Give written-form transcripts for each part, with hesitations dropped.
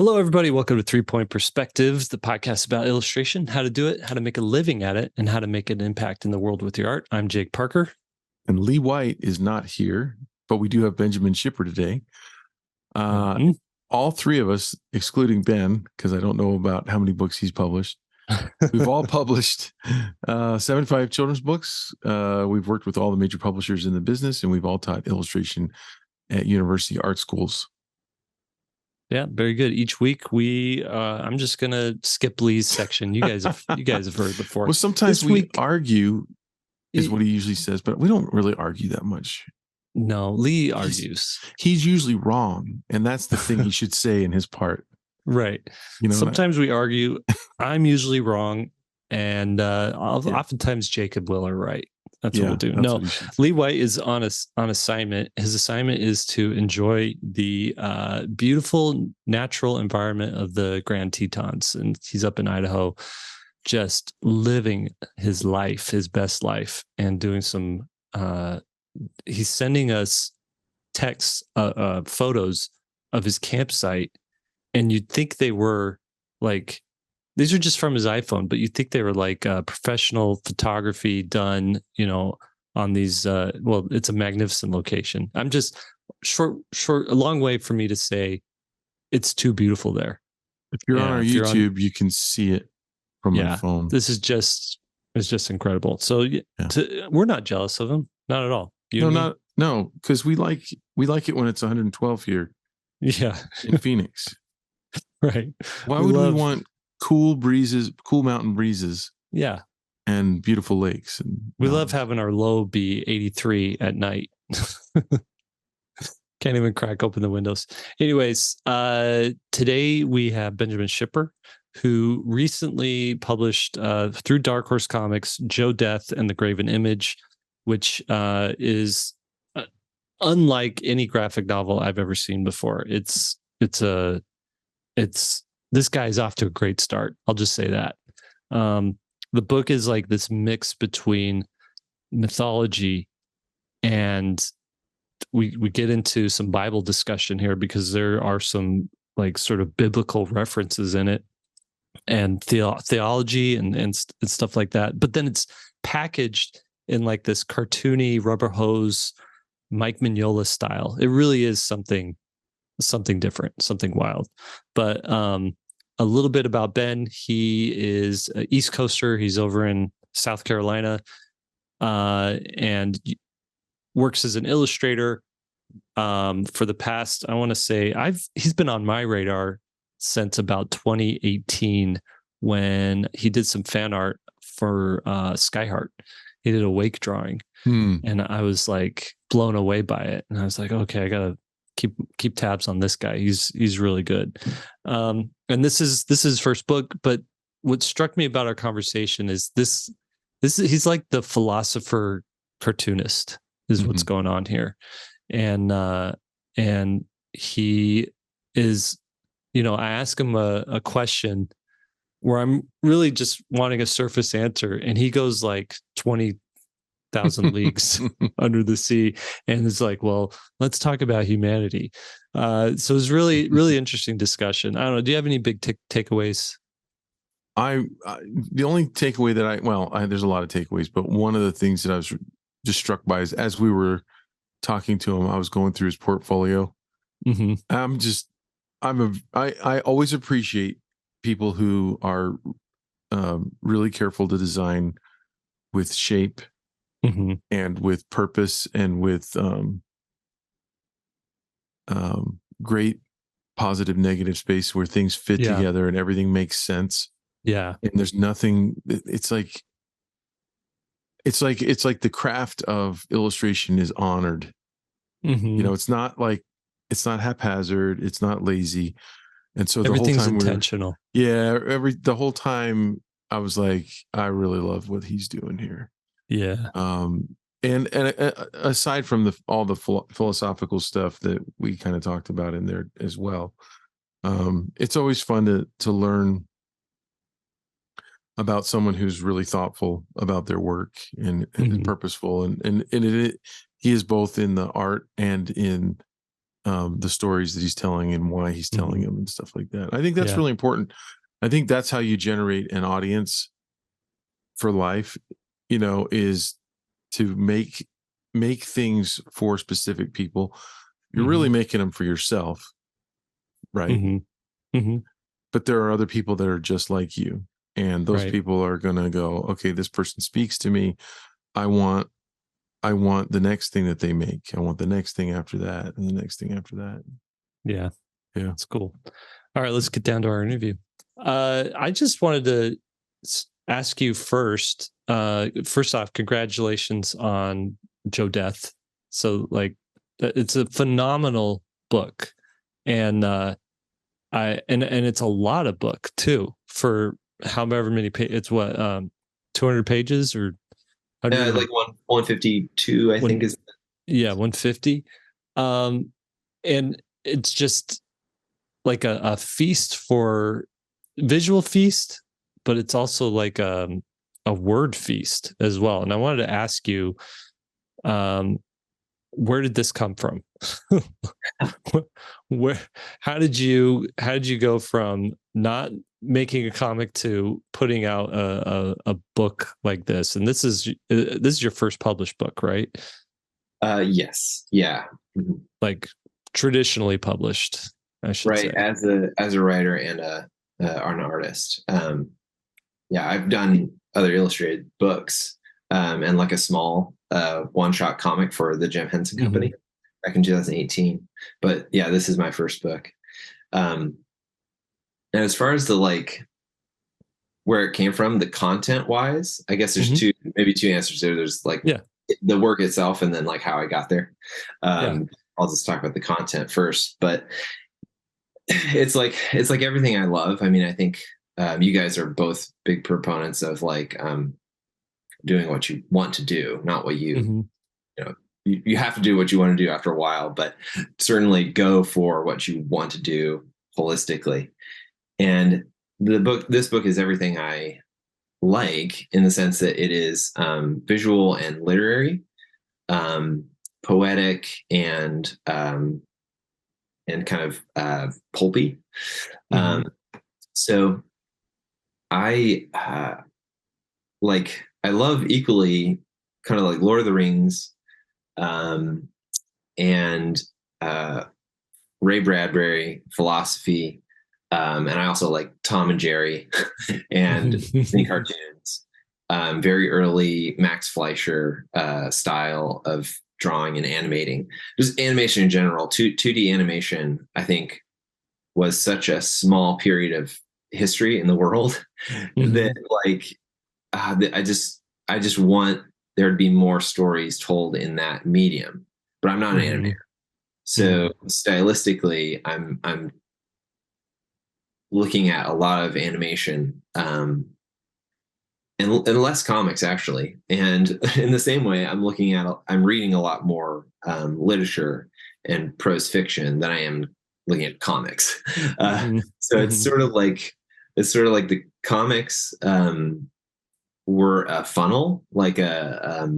Hello, everybody. Welcome to 3 Point Perspectives, the podcast about illustration, how to do it, how to make a living at it, and how to make an impact in the world with your art. I'm Jake Parker. And Lee White is not here, but we do have Benjamin Schipper today. All three of us, excluding Ben, because I don't know about how many books he's published. We've all published 75 children's books. We've worked with all the major publishers in the business, and we've all taught illustration at university art schools. Yeah, very good. Each week I'm just gonna skip Lee's section. You guys have heard before. Well, sometimes we argue, is what he usually says, but we don't really argue that much. No, Lee argues. He's usually wrong, and that's the thing he should say in his part. Right. You know, sometimes we argue. I'm usually wrong, and oftentimes Jacob will are right. That's what we'll do. No, Lee White is on assignment. His assignment is to enjoy the beautiful natural environment of the Grand Tetons. And he's up in Idaho, just living his life, his best life, and doing some, he's sending us texts, photos of his campsite. And you'd think they were like, these are just from his iPhone, but you think they were like professional photography done, you know, on these. Well, it's a magnificent location. I'm just a long way for me to say it's too beautiful there. If you're on our YouTube, you can see it from my phone. It's just incredible. So we're not jealous of him, not at all. No, because we like it when it's 112 here. Yeah, in Phoenix. Right. Why would we want cool breezes, cool mountain breezes? Yeah. And beautiful lakes. And we love having our low be 83 at night. Can't even crack open the windows. Anyways, today we have Benjamin Schipper, who recently published through Dark Horse Comics, Joe Death and the Graven Image, which is unlike any graphic novel I've ever seen before. It's this guy's off to a great start. I'll just say that. The book is like this mix between mythology and we get into some Bible discussion here because there are some like sort of biblical references in it and theology and stuff like that. But then it's packaged in like this cartoony rubber hose Mike Mignola style. It really is something different, something wild. But a little bit about Ben. He is an East Coaster. He's over in South Carolina and works as an illustrator for the past, I want to say, he's been on my radar since about 2018 when he did some fan art for Skyheart. He did a wake drawing and I was like blown away by it. And I was like, okay, I got to keep tabs on this guy. He's really good. And this is his first book, but what struck me about our conversation is he's like the philosopher cartoonist is what's going on here. And he is, you know, I ask him a question where I'm really just wanting a surface answer, and he goes like 20,000 leagues under the sea, and it's like, well, let's talk about humanity. So it's really, really interesting discussion. I don't know. Do you have any big takeaways? The only takeaway that there's a lot of takeaways, but one of the things that I was just struck by is as we were talking to him, I was going through his portfolio. I always appreciate people who are really careful to design with shape and with purpose and with great positive negative space where things fit together and everything makes sense. Yeah. And there's nothing, it's like the craft of illustration is honored. You know, it's not haphazard, it's not lazy. And so everything's intentional. The whole time I was like, I really love what he's doing here. Yeah. And aside from all the philosophical stuff that we kind of talked about in there as well, it's always fun to learn about someone who's really thoughtful about their work and purposeful, and he is both in the art and in the stories that he's telling and why he's telling them and stuff like that. I think that's Yeah. really important. I think that's how you generate an audience for life, is to make things for specific people. You're really making them for yourself, right? But there are other people that are just like you, and those people are going to go, okay, this person speaks to me. I want the next thing that they make. I want the next thing after that, and the next thing after that. Yeah. Yeah. That's cool. All right, let's get down to our interview. I just wanted to ask you first off, congratulations on Joe Death. So like, it's a phenomenal book, and and it's a lot of book too, for however many pages. It's what, 200 pages or like 152, I think is. Yeah, 150. And it's just like a feast, for visual feast, but it's also like a word feast as well. And I wanted to ask you, where did this come from? How did you go from not making a comic to putting out a book like this? And this is your first published book, right? Yes. Yeah. Like traditionally published, I should say. As a writer and an artist. Yeah, I've done other illustrated books, and like a small one-shot comic for the Jim Henson Company back in 2018. But yeah, this is my first book. And as far as where it came from, the content wise, I guess there's maybe two answers there. There's the work itself, and then like how I got there. I'll just talk about the content first, but it's like everything I love. I mean, I think you guys are both big proponents of doing what you want to do, not what you you have to do what you want to do after a while, but certainly go for what you want to do holistically. And this book is everything I like, in the sense that it is visual and literary, poetic, and kind of pulpy. So I I love equally kind of like Lord of the Rings, and Ray Bradbury philosophy, and I also like Tom and Jerry and Disney cartoons. Very early Max Fleischer style of drawing and animating. Just animation in general. 2D animation, I think, was such a small period of history in the world that I just want there to be more stories told in that medium. But I'm not an animator, so stylistically, I'm looking at a lot of animation, and less comics, actually. And in the same way, I'm reading a lot more literature and prose fiction than I am looking at comics. So it's sort of like the comics were a funnel, like a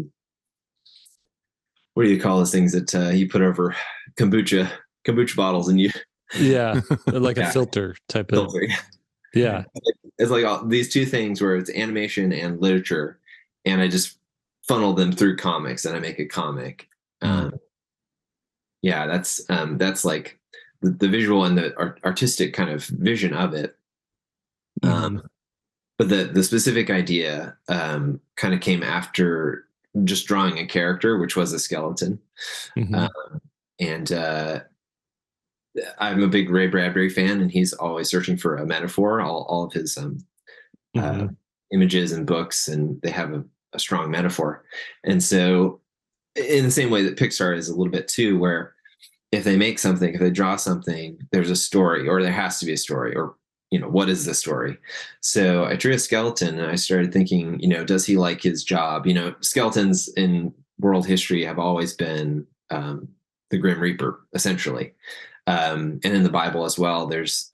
what do you call those things that you put over kombucha bottles, and you like a filter type of filter. Yeah. It's like all these two things where it's animation and literature, and I just funnel them through comics, and I make a comic. That's like the visual and the artistic kind of vision of it. But the specific idea kind of came after just drawing a character, which was a skeleton. And I'm a big Ray Bradbury fan, and he's always searching for a metaphor. All of his images and books, and they have a strong metaphor. And so in the same way that Pixar is a little bit too, where if they draw something, there's a story, or there has to be a story, or what is the story? So I drew a skeleton, and I started thinking, does he like his job? Skeletons in world history have always been the Grim Reaper, essentially. And in the Bible as well, there's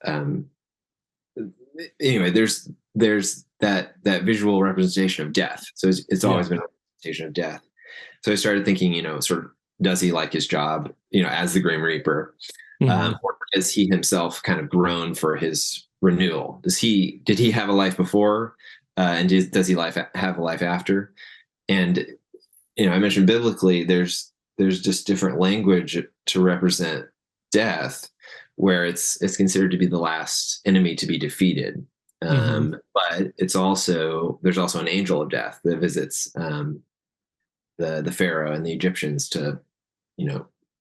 that visual representation of death. So it's always been a representation of death. So I started thinking, sort of does he like his job, as the Grim Reaper? Or has he himself kind of grown for his renewal? Did he have a life before? And does he have a life after? And, I mentioned biblically, there's just different language to represent death, where it's considered to be the last enemy to be defeated. But there's also an angel of death that visits the Pharaoh and the Egyptians to,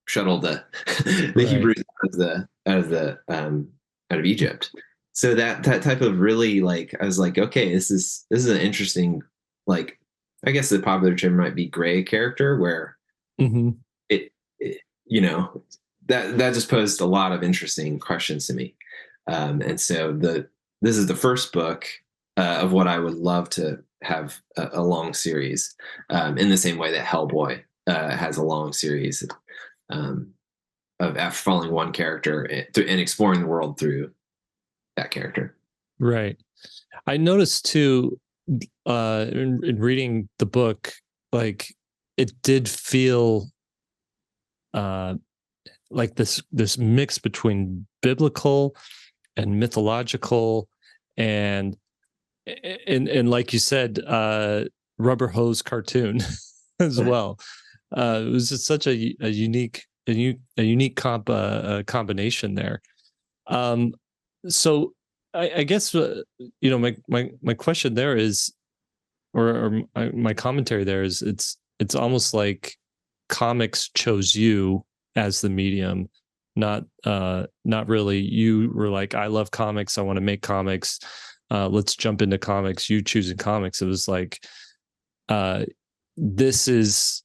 shuttle the Right. Hebrews out of Egypt. So that type of really, like, I was like, okay, this is an interesting, like, I guess the popular term might be gray character, where it that just posed a lot of interesting questions to me. And so this is the first book of what I would love to have a long series, in the same way that Hellboy has a long series of after following one character and exploring the world through that character. Right. I noticed too, in reading the book, like it did feel like this mix between biblical and mythological and like you said, rubber hose cartoon as well. It was just such a unique combination there. So I guess my question there is, or my commentary there is, it's almost like comics chose you as the medium, not really. You were like, I love comics, I want to make comics, let's jump into comics. You choosing comics, it was like, this is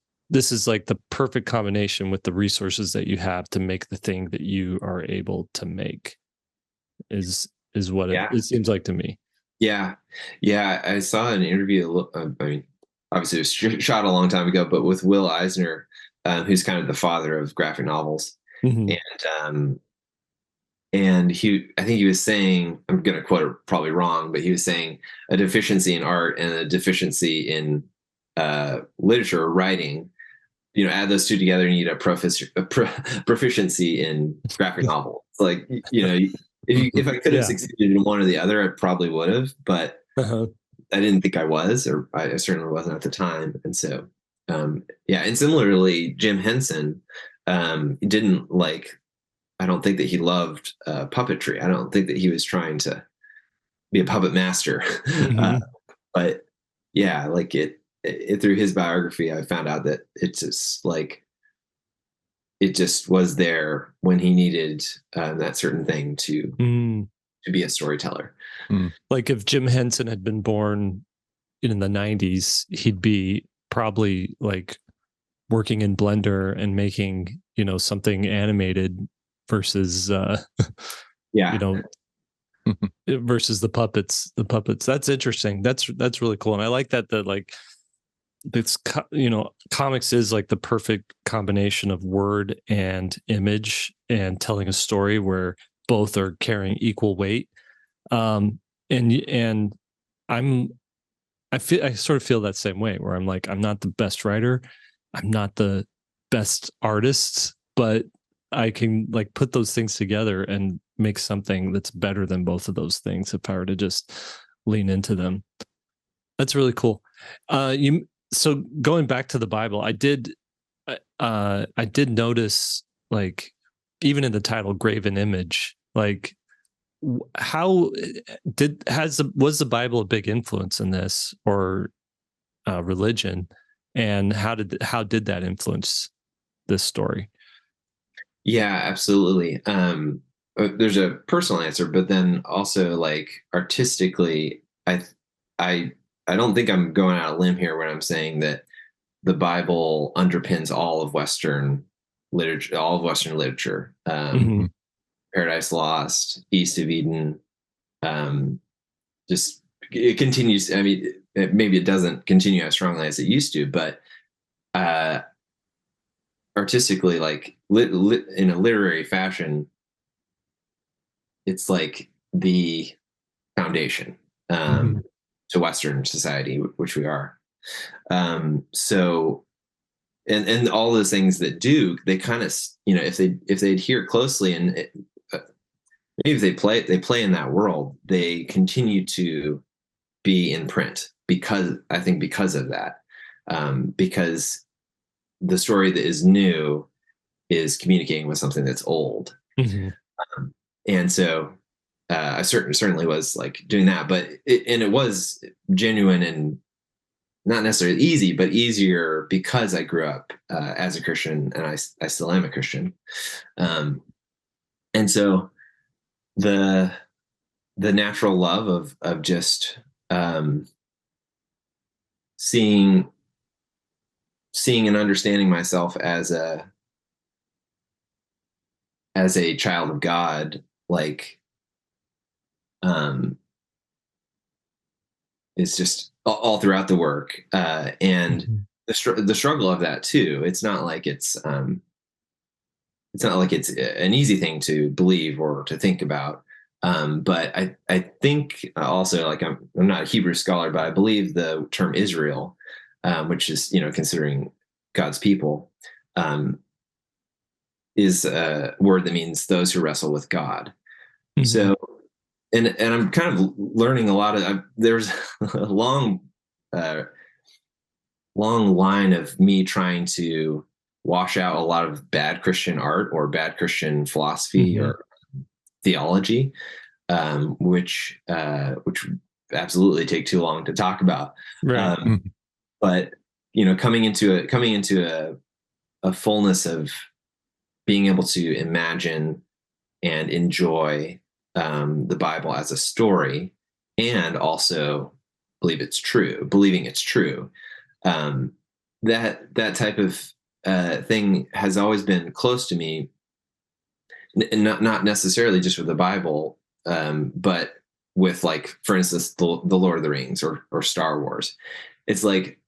like the perfect combination with the resources that you have to make the thing that you are able to make, is what it seems like to me. Yeah. I saw an interview. I mean, obviously it was shot a long time ago, but with Will Eisner, who's kind of the father of graphic novels. And I think he was saying, I'm going to quote it probably wrong, but he was saying a deficiency in art and a deficiency in literature or writing, add those two together, and you need a proficiency in graphic novel. It's like, if I could have succeeded in one or the other, I probably would have, but I didn't think I was, or I certainly wasn't at the time. And so, and similarly, Jim Henson didn't like, I don't think that he loved puppetry. I don't think that he was trying to be a puppet master. But yeah, like it through his biography, I found out that it's just like, it just was there when he needed that certain thing to be a storyteller. Like if Jim Henson had been born in the 90s, he'd be probably like working in Blender and making, something animated versus versus the puppets. That's interesting. That's really cool. And I like that like it's, comics is like the perfect combination of word and image and telling a story where both are carrying equal weight. And I sort of feel that same way, where I'm like, I'm not the best writer, I'm not the best artist, but I can like put those things together and make something that's better than both of those things if I were to just lean into them. That's really cool. So going back to the Bible, I did notice, like, even in the title, graven image, like, how was the Bible a big influence in this, or religion, and how did that influence this story? Yeah, absolutely. There's a personal answer, but then also, like, artistically, I don't think I'm going out on a limb here when I'm saying that the Bible underpins all of Western literature. Paradise Lost, East of Eden, just it continues. I mean, maybe it doesn't continue as strongly as it used to, but artistically, like in a literary fashion, it's like the foundation to Western society, which we are. So and all those things that do, they kind of, if they adhere closely, and maybe if they play in that world, they continue to be in print, because of that, because the story that is new is communicating with something that's old. Mm-hmm. And so I certainly was like doing that, but it was genuine and not necessarily easy, but easier because I grew up as a Christian, and I still am a Christian. And so the natural love of just seeing and understanding myself as a child of God, like, is just all throughout the work, and Mm-hmm. the struggle of that too. It's not like it's an easy thing to believe or to think about. But I think also, like, I'm not a Hebrew scholar, but I believe the term Israel, which is, considering God's people, is a word that means those who wrestle with God. Mm-hmm. So, and I'm kind of learning a lot of, there's a long line of me trying to wash out a lot of bad Christian art or bad Christian philosophy, Mm-hmm. or theology, which absolutely take too long to talk about. Right. But coming into a fullness of being able to imagine and enjoy the Bible as a story, and also believing it's true. That type of thing has always been close to me, not necessarily just with the Bible, but with, like, for instance, the Lord of the Rings or Star Wars. It's like,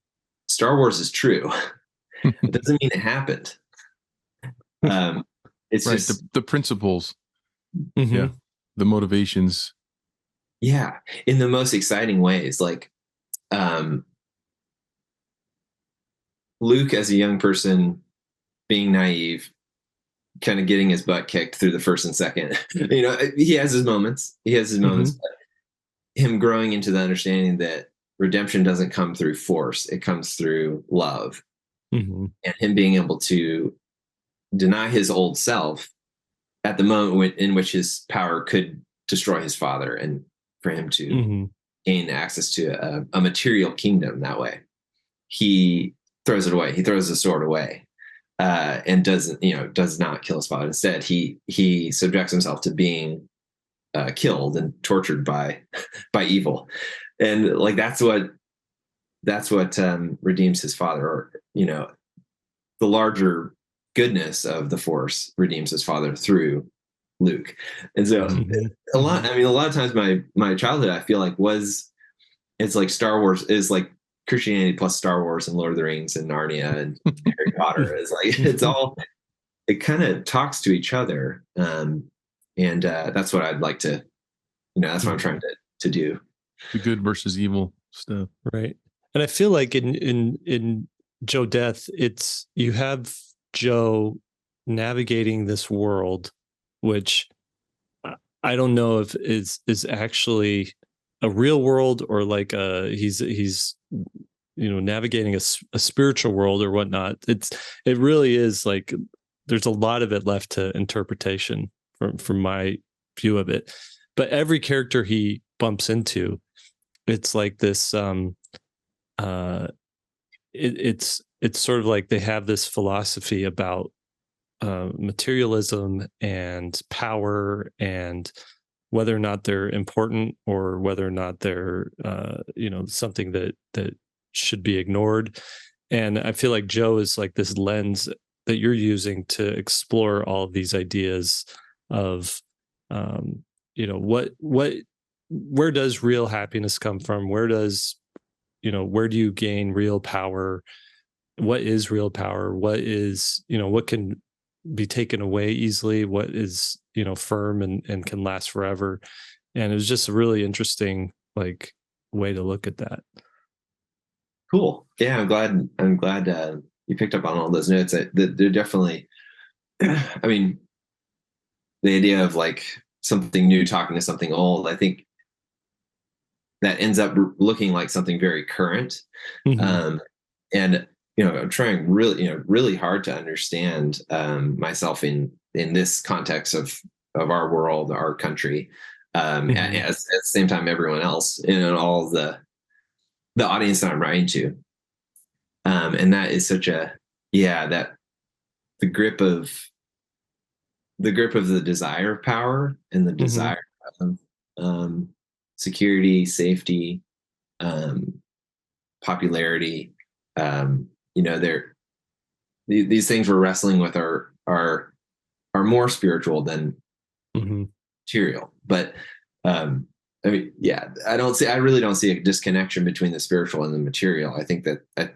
Star Wars is true. It doesn't mean it happened. It's right. just The principles. Mm-hmm. Yeah. The motivations. Yeah, in the most exciting ways. Like, Luke, as a young person, being naive, kind of getting his butt kicked through the first and second. He has his moments. Mm-hmm. But him growing into the understanding that redemption doesn't come through force; it comes through love. Mm-hmm. And him being able to deny his old self at the moment in which his power could destroy his father, and for him to Mm-hmm. gain access to a material kingdom that way, he throws it away. He throws the sword away, and does not kill his father. Instead, he subjects himself to being killed and tortured by evil, and like that's what redeems his father, or the larger goodness of the Force redeems his father through Luke. And so Mm-hmm. a lot of times my childhood, I feel like, it's like Star Wars is like Christianity plus Star Wars and Lord of the Rings and Narnia and Harry Potter. Is like, it kind of talks to each other. And that's what I'd like to, that's what I'm trying to do. The good versus evil stuff. Right. And I feel like in Joe Death, it's, you have Joe navigating this world, which I don't know if is actually a real world, or like he's navigating a spiritual world or whatnot. It really is like, there's a lot of it left to interpretation from my view of it. But every character he bumps into, it's like this it's sort of like they have this philosophy about materialism and power, and whether or not they're important, or whether or not they're something that should be ignored. And I feel like Joe is like this lens that you're using to explore all of these ideas of where does real happiness come from, where do you gain real power, what is real power, what is what can be taken away easily, what is firm and can last forever. And it was just a really interesting way to look at that. Cool. Yeah, I'm glad picked up on all those notes. They're definitely, I mean, the idea of like something new talking to something old, I think that ends up looking like something very current. Mm-hmm. And I'm trying really hard to understand myself in this context of our world, our country, Mm-hmm. at the same time everyone else, and all the audience that I'm writing to. And that is such a, that the grip of the desire of power and the Mm-hmm. desire of security, safety, popularity. These things we're wrestling with are more spiritual than Mm-hmm. material. But I really don't see a disconnection between the spiritual and the material. I think that I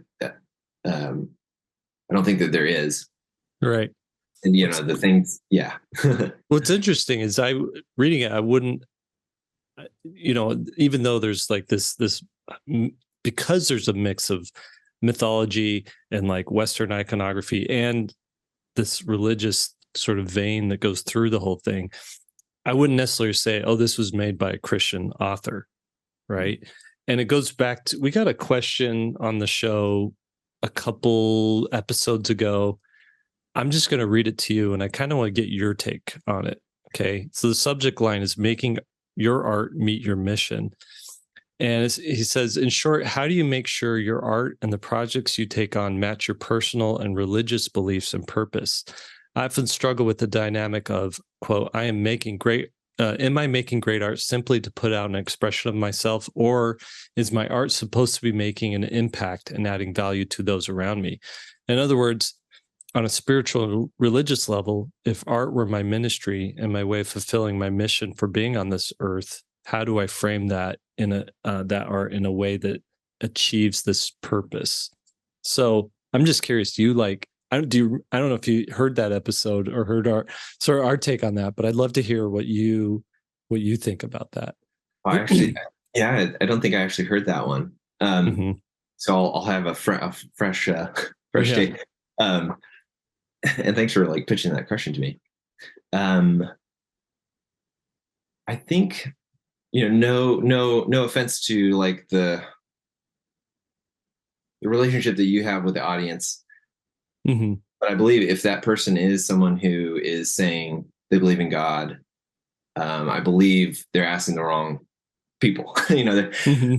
don't think that there is. Right. And the things, yeah. What's interesting is reading it, I wouldn't, even though there's like this because there's a mix of mythology and like Western iconography and this religious sort of vein that goes through the whole thing, I wouldn't necessarily say, oh, this was made by a Christian author, right? And it goes back to, we got a question on the show a couple episodes ago. I'm just going to read it to you, and I kind of want to get your take on it. Okay. So the subject line is making your art meet your mission. And he says, in short, how do you make sure your art and the projects you take on match your personal and religious beliefs and purpose? I often struggle with the dynamic of, quote, am I making great art simply to put out an expression of myself, or is my art supposed to be making an impact and adding value to those around me? In other words, on a spiritual religious level, if art were my ministry and my way of fulfilling my mission for being on this earth, how do I frame that in that art in a way that achieves this purpose? So I'm just curious, do you like, I don't know if you heard that episode or heard our take on that, but I'd love to hear what you think about that. I actually, I don't think I actually heard that one. Mm-hmm. So I'll have a fresh take. And thanks for like pitching that question to me. I think, no offense to like the relationship that you have with the audience. Mm-hmm. But I believe if that person is someone who is saying they believe in God, I believe they're asking the wrong people. Mm-hmm.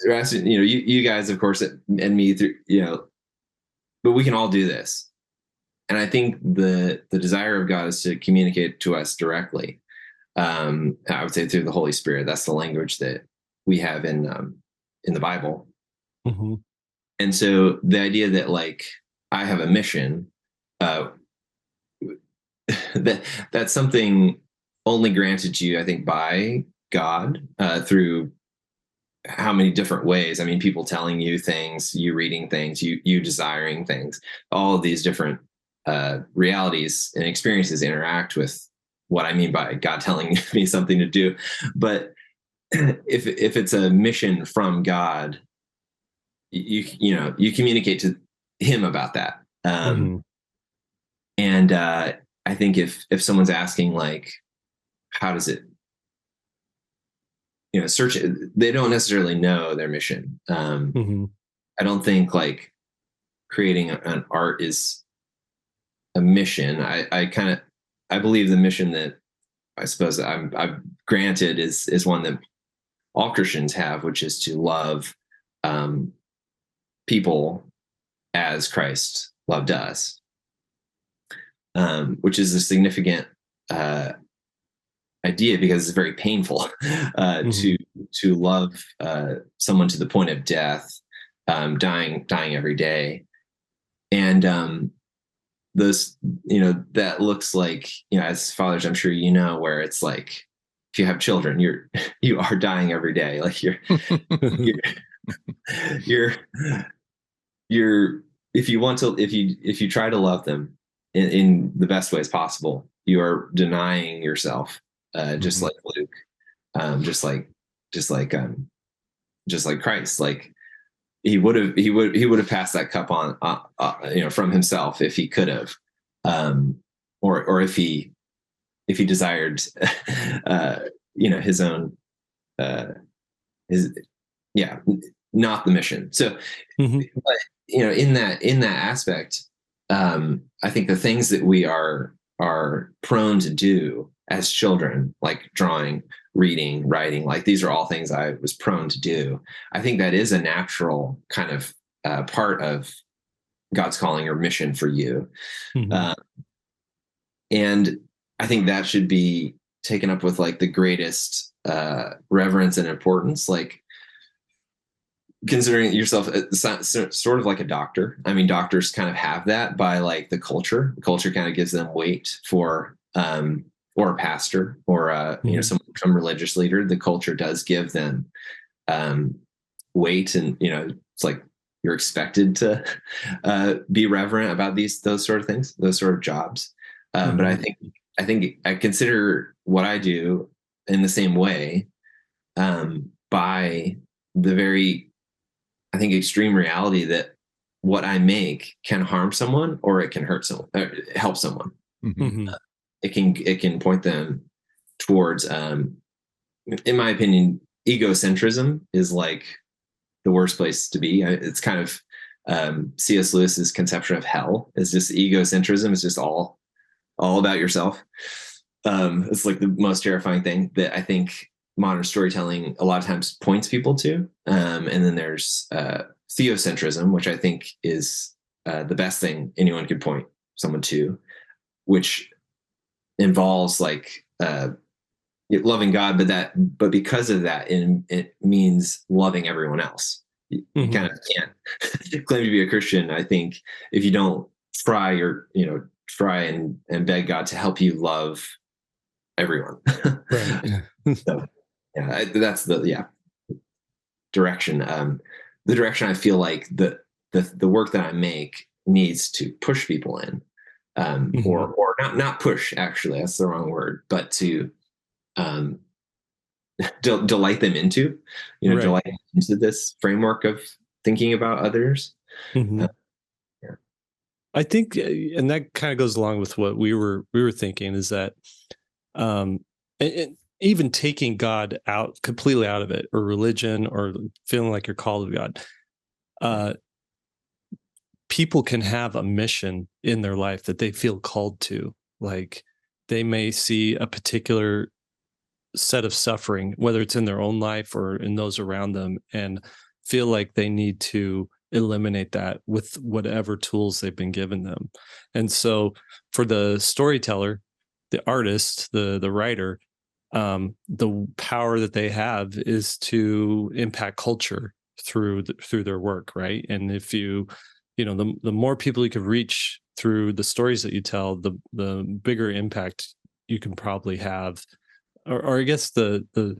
They're asking, you guys, of course, and me through, but we can all do this. And I think the desire of God is to communicate to us directly. I would say through the Holy Spirit. That's the language that we have in the Bible. Mm-hmm. And so the idea that like I have a mission, that's something only granted to you, I think, by God through how many different ways. I mean, people telling you things, you reading things, you desiring things, all of these different realities and experiences interact with what I mean by God telling me something to do. But if it's a mission from God, you communicate to him about that. Mm-hmm. And I think if someone's asking like, how does it, search it, they don't necessarily know their mission. Mm-hmm. I don't think like creating an art is a mission. I believe the mission that I suppose I'm granted is one that all Christians have, which is to love people as Christ loved us, which is a significant idea because it's very painful Mm-hmm. to love someone to the point of death, dying every day, and those, that looks like, as fathers, I'm sure where it's like if you have children, you are dying every day, like you're if you try to love them in the best ways possible, you are denying yourself, just Mm-hmm. like Luke, just like Christ. Like he would have passed that cup on, from himself if he could have, or if he desired, his own, not the mission. So, but, in that aspect, I think the things that we are prone to do as children, like drawing, reading, writing, like these are all things I was prone to do. I think that is a natural kind of part of God's calling or mission for you. And I think that should be taken up with like the greatest reverence and importance, like considering yourself sort of like a doctor. I mean, doctors kind of have that by like the culture. The culture kind of gives them weight for, or a pastor or, some religious leader. The culture does give them weight, and, it's like you're expected to be reverent about those sort of things, those sort of jobs. But I think I consider what I do in the same way, by the very, I think, extreme reality that what I make can harm someone or it can hurt someone, or help someone. It can point them towards, in my opinion, egocentrism is like the worst place to be. It's kind of C.S. Lewis's conception of hell is just egocentrism. It's just all about yourself. It's like the most terrifying thing that I think modern storytelling a lot of times points people to. And then there's theocentrism, which I think is the best thing anyone could point someone to, which involves like loving God, but because of that, it means loving everyone else. You kind of can't claim to be a Christian, I think, if you don't try and beg God to help you love everyone. Right. So, yeah, that's the direction. The direction I feel like the work that I make needs to push people in, or not push. Actually, that's the wrong word, but to delight them into, delight them into this framework of thinking about others. I think, and that kind of goes along with what we were thinking, is that even taking God completely out of it, or religion, or feeling like you're called to God, people can have a mission in their life that they feel called to. Like they may see a particular set of suffering, whether it's in their own life or in those around them, and feel like they need to eliminate that with whatever tools they've been given them. And so for the storyteller, the artist, the writer, the power that they have is to impact culture through their work, right? And if the more people you can reach through the stories that you tell, the bigger impact you can probably have, or I guess the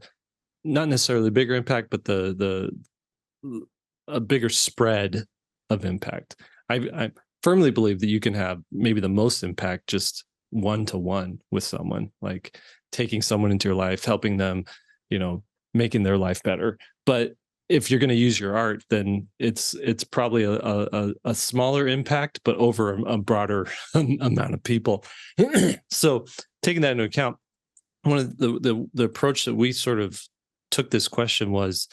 not necessarily bigger impact, but a bigger spread of impact. I firmly believe that you can have maybe the most impact just one-to-one with someone, like taking someone into your life, helping them, making their life better. But if you're going to use your art, then it's probably a smaller impact, but over a broader amount of people. So taking that into account, one of the approach that we sort of took this question was,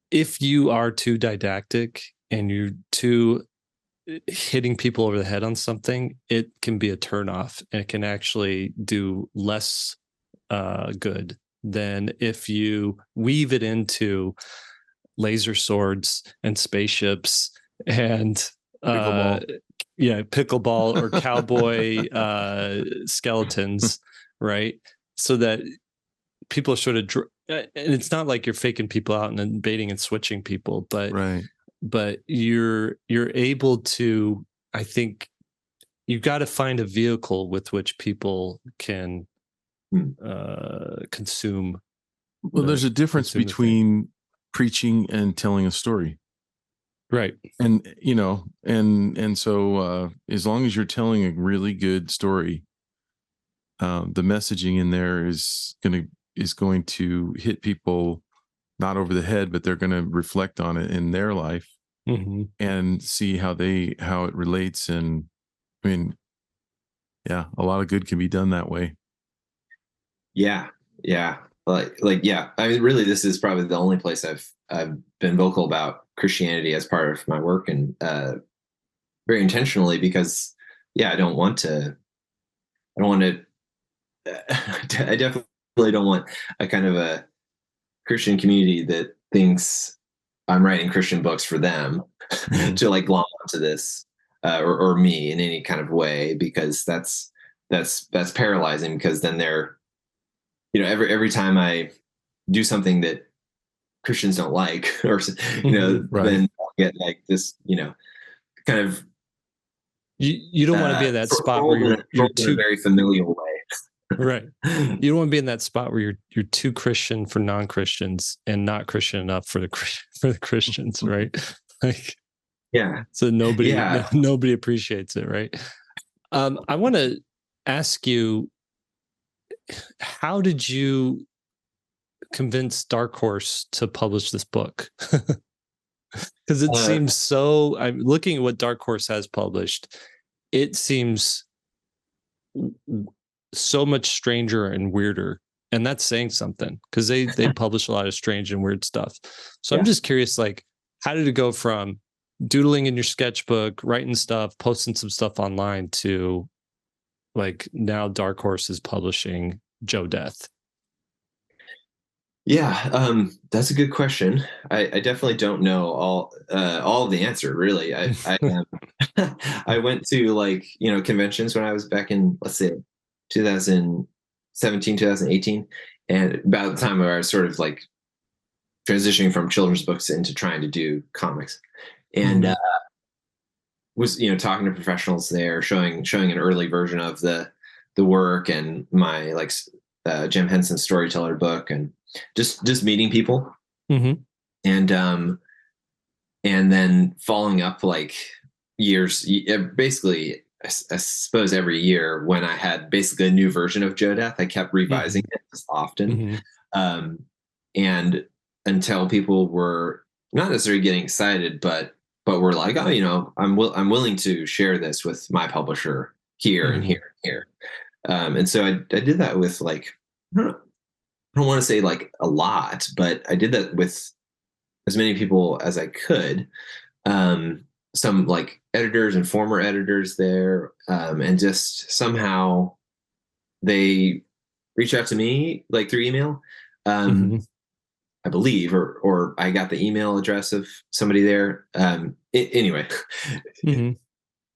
if you are too didactic and you're too hitting people over the head on something, it can be a turnoff, and it can actually do less good than if you weave it into laser swords and spaceships and pickleball or cowboy skeletons, right? So that people are sort of, and it's not like you're faking people out and then baiting and switching people, but but you're able to, I think you've got to find a vehicle with which people can consume. Well, there's a difference between preaching and telling a story. Right. And, and so as long as you're telling a really good story, the messaging in there is going to hit people not over the head, but they're going to reflect on it in their life and see how it relates. And I mean, yeah, a lot of good can be done that way. Yeah. Yeah. I mean, really, this is probably the only place I've been vocal about Christianity as part of my work, and very intentionally, because I don't want to. I definitely don't want a kind of a Christian community that thinks I'm writing Christian books for them to like glom onto this or me in any kind of way, because that's paralyzing, because then they're, every time I do something that Christians don't like, or Right. then I'll get like this, kind of. You don't want to be in that spot where you're too in a very familial way. Right. You don't want to be in that spot where you're too Christian for non-Christians and not Christian enough for the Christians, right? Like, yeah. So nobody appreciates it, right? I want to ask you, how did you convince Dark Horse to publish this book? Because it seems so. I'm looking at what Dark Horse has published. It seems so much stranger and weirder, and that's saying something, because they publish a lot of strange and weird stuff. So I'm just curious, like, how did it go from doodling in your sketchbook, writing stuff, posting some stuff online, to like now Dark Horse is publishing Joe Death? Yeah, that's a good question. I definitely don't know all of the answer, really. I went to, like, conventions when I was back in, let's say, 2017, 2018, and about the time where I was sort of like transitioning from children's books into trying to do comics, and was talking to professionals there, showing an early version of the work, and my like Jim Henson's storyteller book, and just meeting people, and then following up like years, basically. I suppose every year when I had basically a new version of Joe Death, I kept revising it as often, and until people were not necessarily getting excited, but were like, oh, I'm willing to share this with my publisher here and here and here, and so I did that with, like, I don't want to say like a lot, but I did that with as many people as I could. Some like editors and former editors there, and just somehow they reached out to me, like, through email, I believe, or I got the email address of somebody there. Anyway,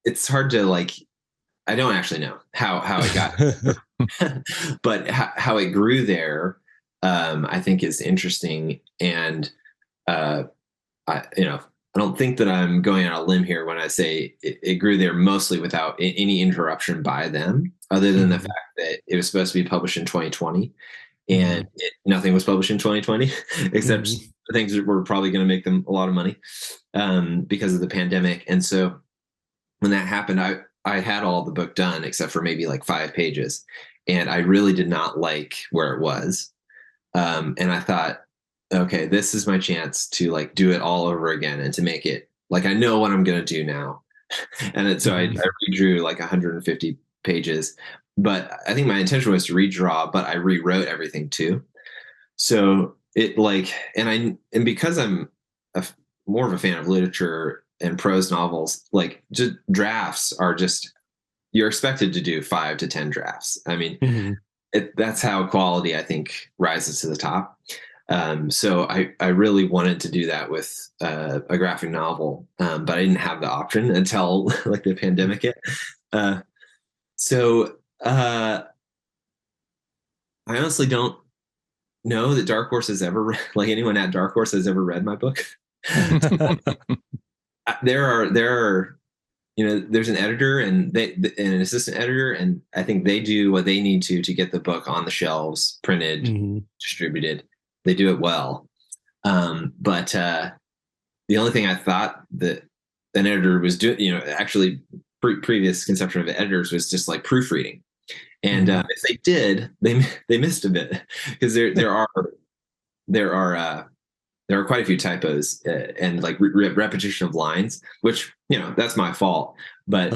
it's hard to, like, I don't actually know how it got, but how it grew there, I think is interesting, and I don't think that I'm going on a limb here when I say it grew there mostly without any interruption by them, other than the fact that it was supposed to be published in 2020, and nothing was published in 2020 except things that were probably going to make them a lot of money because of the pandemic. And so when that happened, I had all the book done except for maybe like 5 pages, and I really did not like where it was. And I thought, okay, this is my chance to, like, do it all over again, and to make it like I know what I'm going to do now. And so I redrew like 150 pages, but I think my intention was to redraw, but I rewrote everything too. So it, like, and because I'm more of a fan of literature and prose novels, like, just drafts are just, you're expected to do 5 to 10 drafts. I mean, that's how quality, I think, rises to the top. So I really wanted to do that with a graphic novel, but I didn't have the option until like the pandemic hit. So I honestly don't know that Dark Horse has ever like anyone at Dark Horse has ever read my book. There are there's an editor and an assistant editor, and I think they do what they need to get the book on the shelves, printed, distributed. They do it well. But the only thing I thought that an editor was doing, actually previous conception of editors was just like proofreading. And if they did, they missed a bit, because there are there are quite a few typos and like repetition of lines, which, that's my fault. But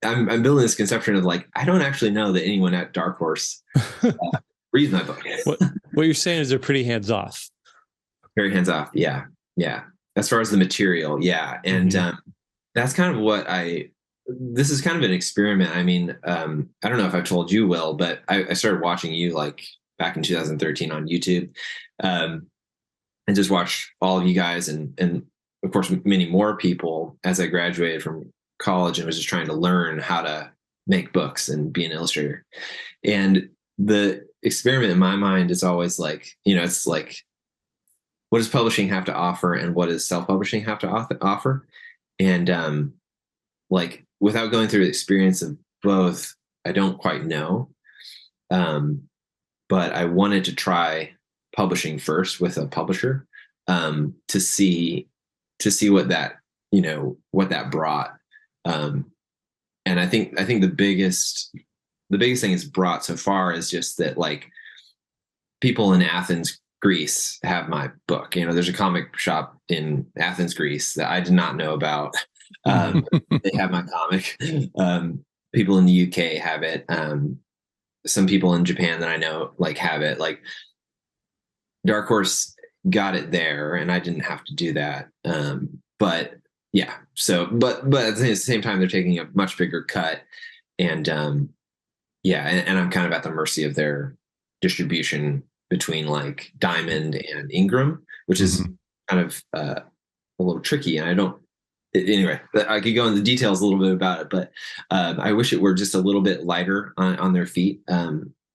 I'm building this conception of like, I don't actually know that anyone at Dark Horse reads my book. What you're saying is they're pretty hands off. Very hands off. Yeah. Yeah. As far as the material. Yeah. And that's kind of this is kind of an experiment. I mean, I don't know if I've told you, Will, but I started watching you like back in 2013 on YouTube, and just watched all of you guys and of course many more people as I graduated from college and was just trying to learn how to make books and be an illustrator. And the experiment in my mind is always like, it's like, what does publishing have to offer and what does self-publishing have to offer? And like, without going through the experience of both, I don't quite know. But I wanted to try publishing first with a publisher, to see what that, what that brought. And I think the biggest thing it's brought so far is just that, like, people in Athens, Greece have my book. There's a comic shop in Athens, Greece that I did not know about. They have my comic. People in the UK have it. Some people in Japan that I know like have it. Like, Dark Horse got it there, and I didn't have to do that. But yeah, so but at the same time, they're taking a much bigger cut, and yeah, and I'm kind of at the mercy of their distribution between like Diamond and Ingram, which is kind of a little tricky. And I don't. Anyway, I could go into the details a little bit about it, but I wish it were just a little bit lighter on their feet,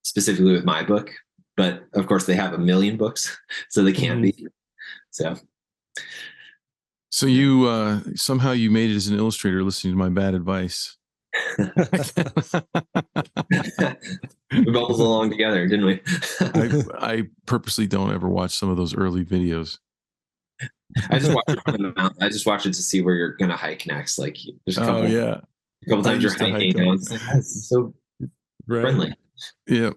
specifically with my book. But of course, they have 1 million books, so they can't be. So you somehow you made it as an illustrator listening to my bad advice. We bubbled along together, didn't we? I purposely don't ever watch some of those early videos. I just watch it from the mountain. I just watch it to see where you're gonna hike next. Like, there's a couple, a couple times you're hiking. It's so friendly. Yeah.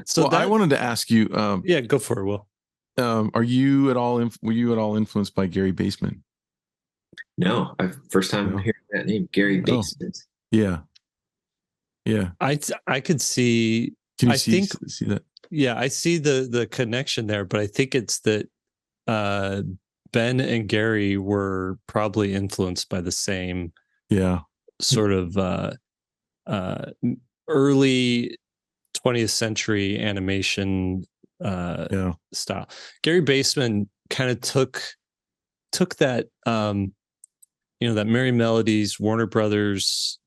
So I wanted to ask you. Yeah, go for it, Will. Were you at all influenced by Gary Baseman? No, first time hearing that name, Gary Baseman. Yeah. I could see. Can you see that? Yeah, I see the connection there, but I think it's that Ben and Gary were probably influenced by the same sort of early 20th century animation style. Gary Baseman kind of took that that Merry Melodies, Warner Brothers,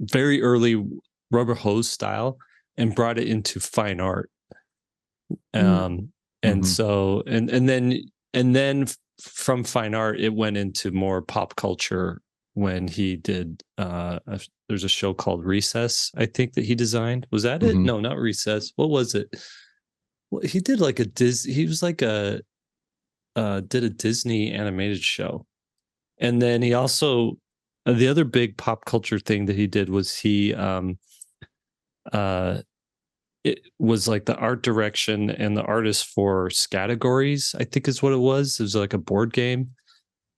very early Rubber Hose style and brought it into fine art. And so and then from fine art it went into more pop culture when he did there's a show called Recess, I think, that he designed. Was that it? No, not Recess. What was it? Well, he did like he was like did a Disney animated show. And then he also the other big pop culture thing that he did was he it was like the art direction and the artist for Scattergories, I think is what it was. It was like a board game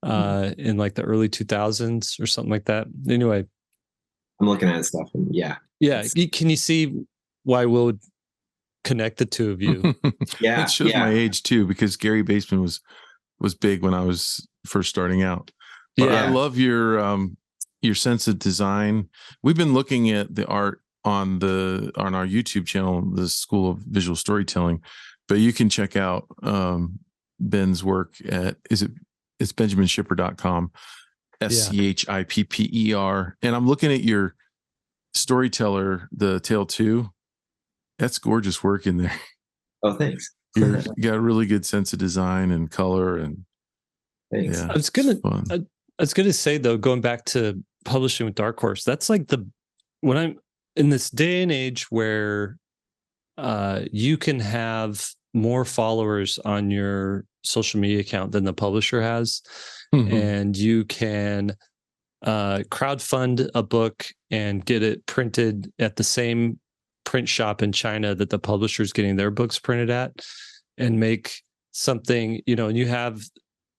in like the early 2000s or something like that. Anyway, I'm looking at stuff and yeah. Can you see why Will would connect the two of you? Yeah, it shows my age too, because Gary Baseman was big when I was first starting out. But I love your sense of design. We've been looking at the art on our YouTube channel, the School of Visual Storytelling, but you can check out Ben's work at it's benjaminschipper.com, SCHIPPER. And I'm looking at your Storyteller, the Tale 2. That's gorgeous work in there. Oh, thanks. You got a really good sense of design and color, and thanks. I was gonna say though, going back to publishing with Dark Horse, that's like when I'm in this day and age where you can have more followers on your social media account than the publisher has, and you can crowdfund a book and get it printed at the same print shop in China that the publisher is getting their books printed at, and make something, and you have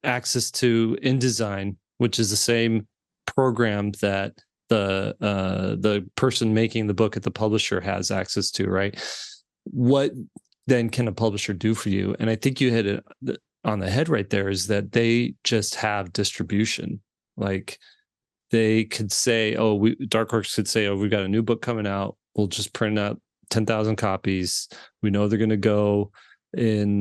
access to InDesign, which is the same program that the person making the book at the publisher has access to, right? What then can a publisher do for you? And I think you hit it on the head right there, is that they just have distribution. Like they could say, Dark Horse could say, we've got a new book coming out. We'll just print out 10,000 copies. We know they're going to go in,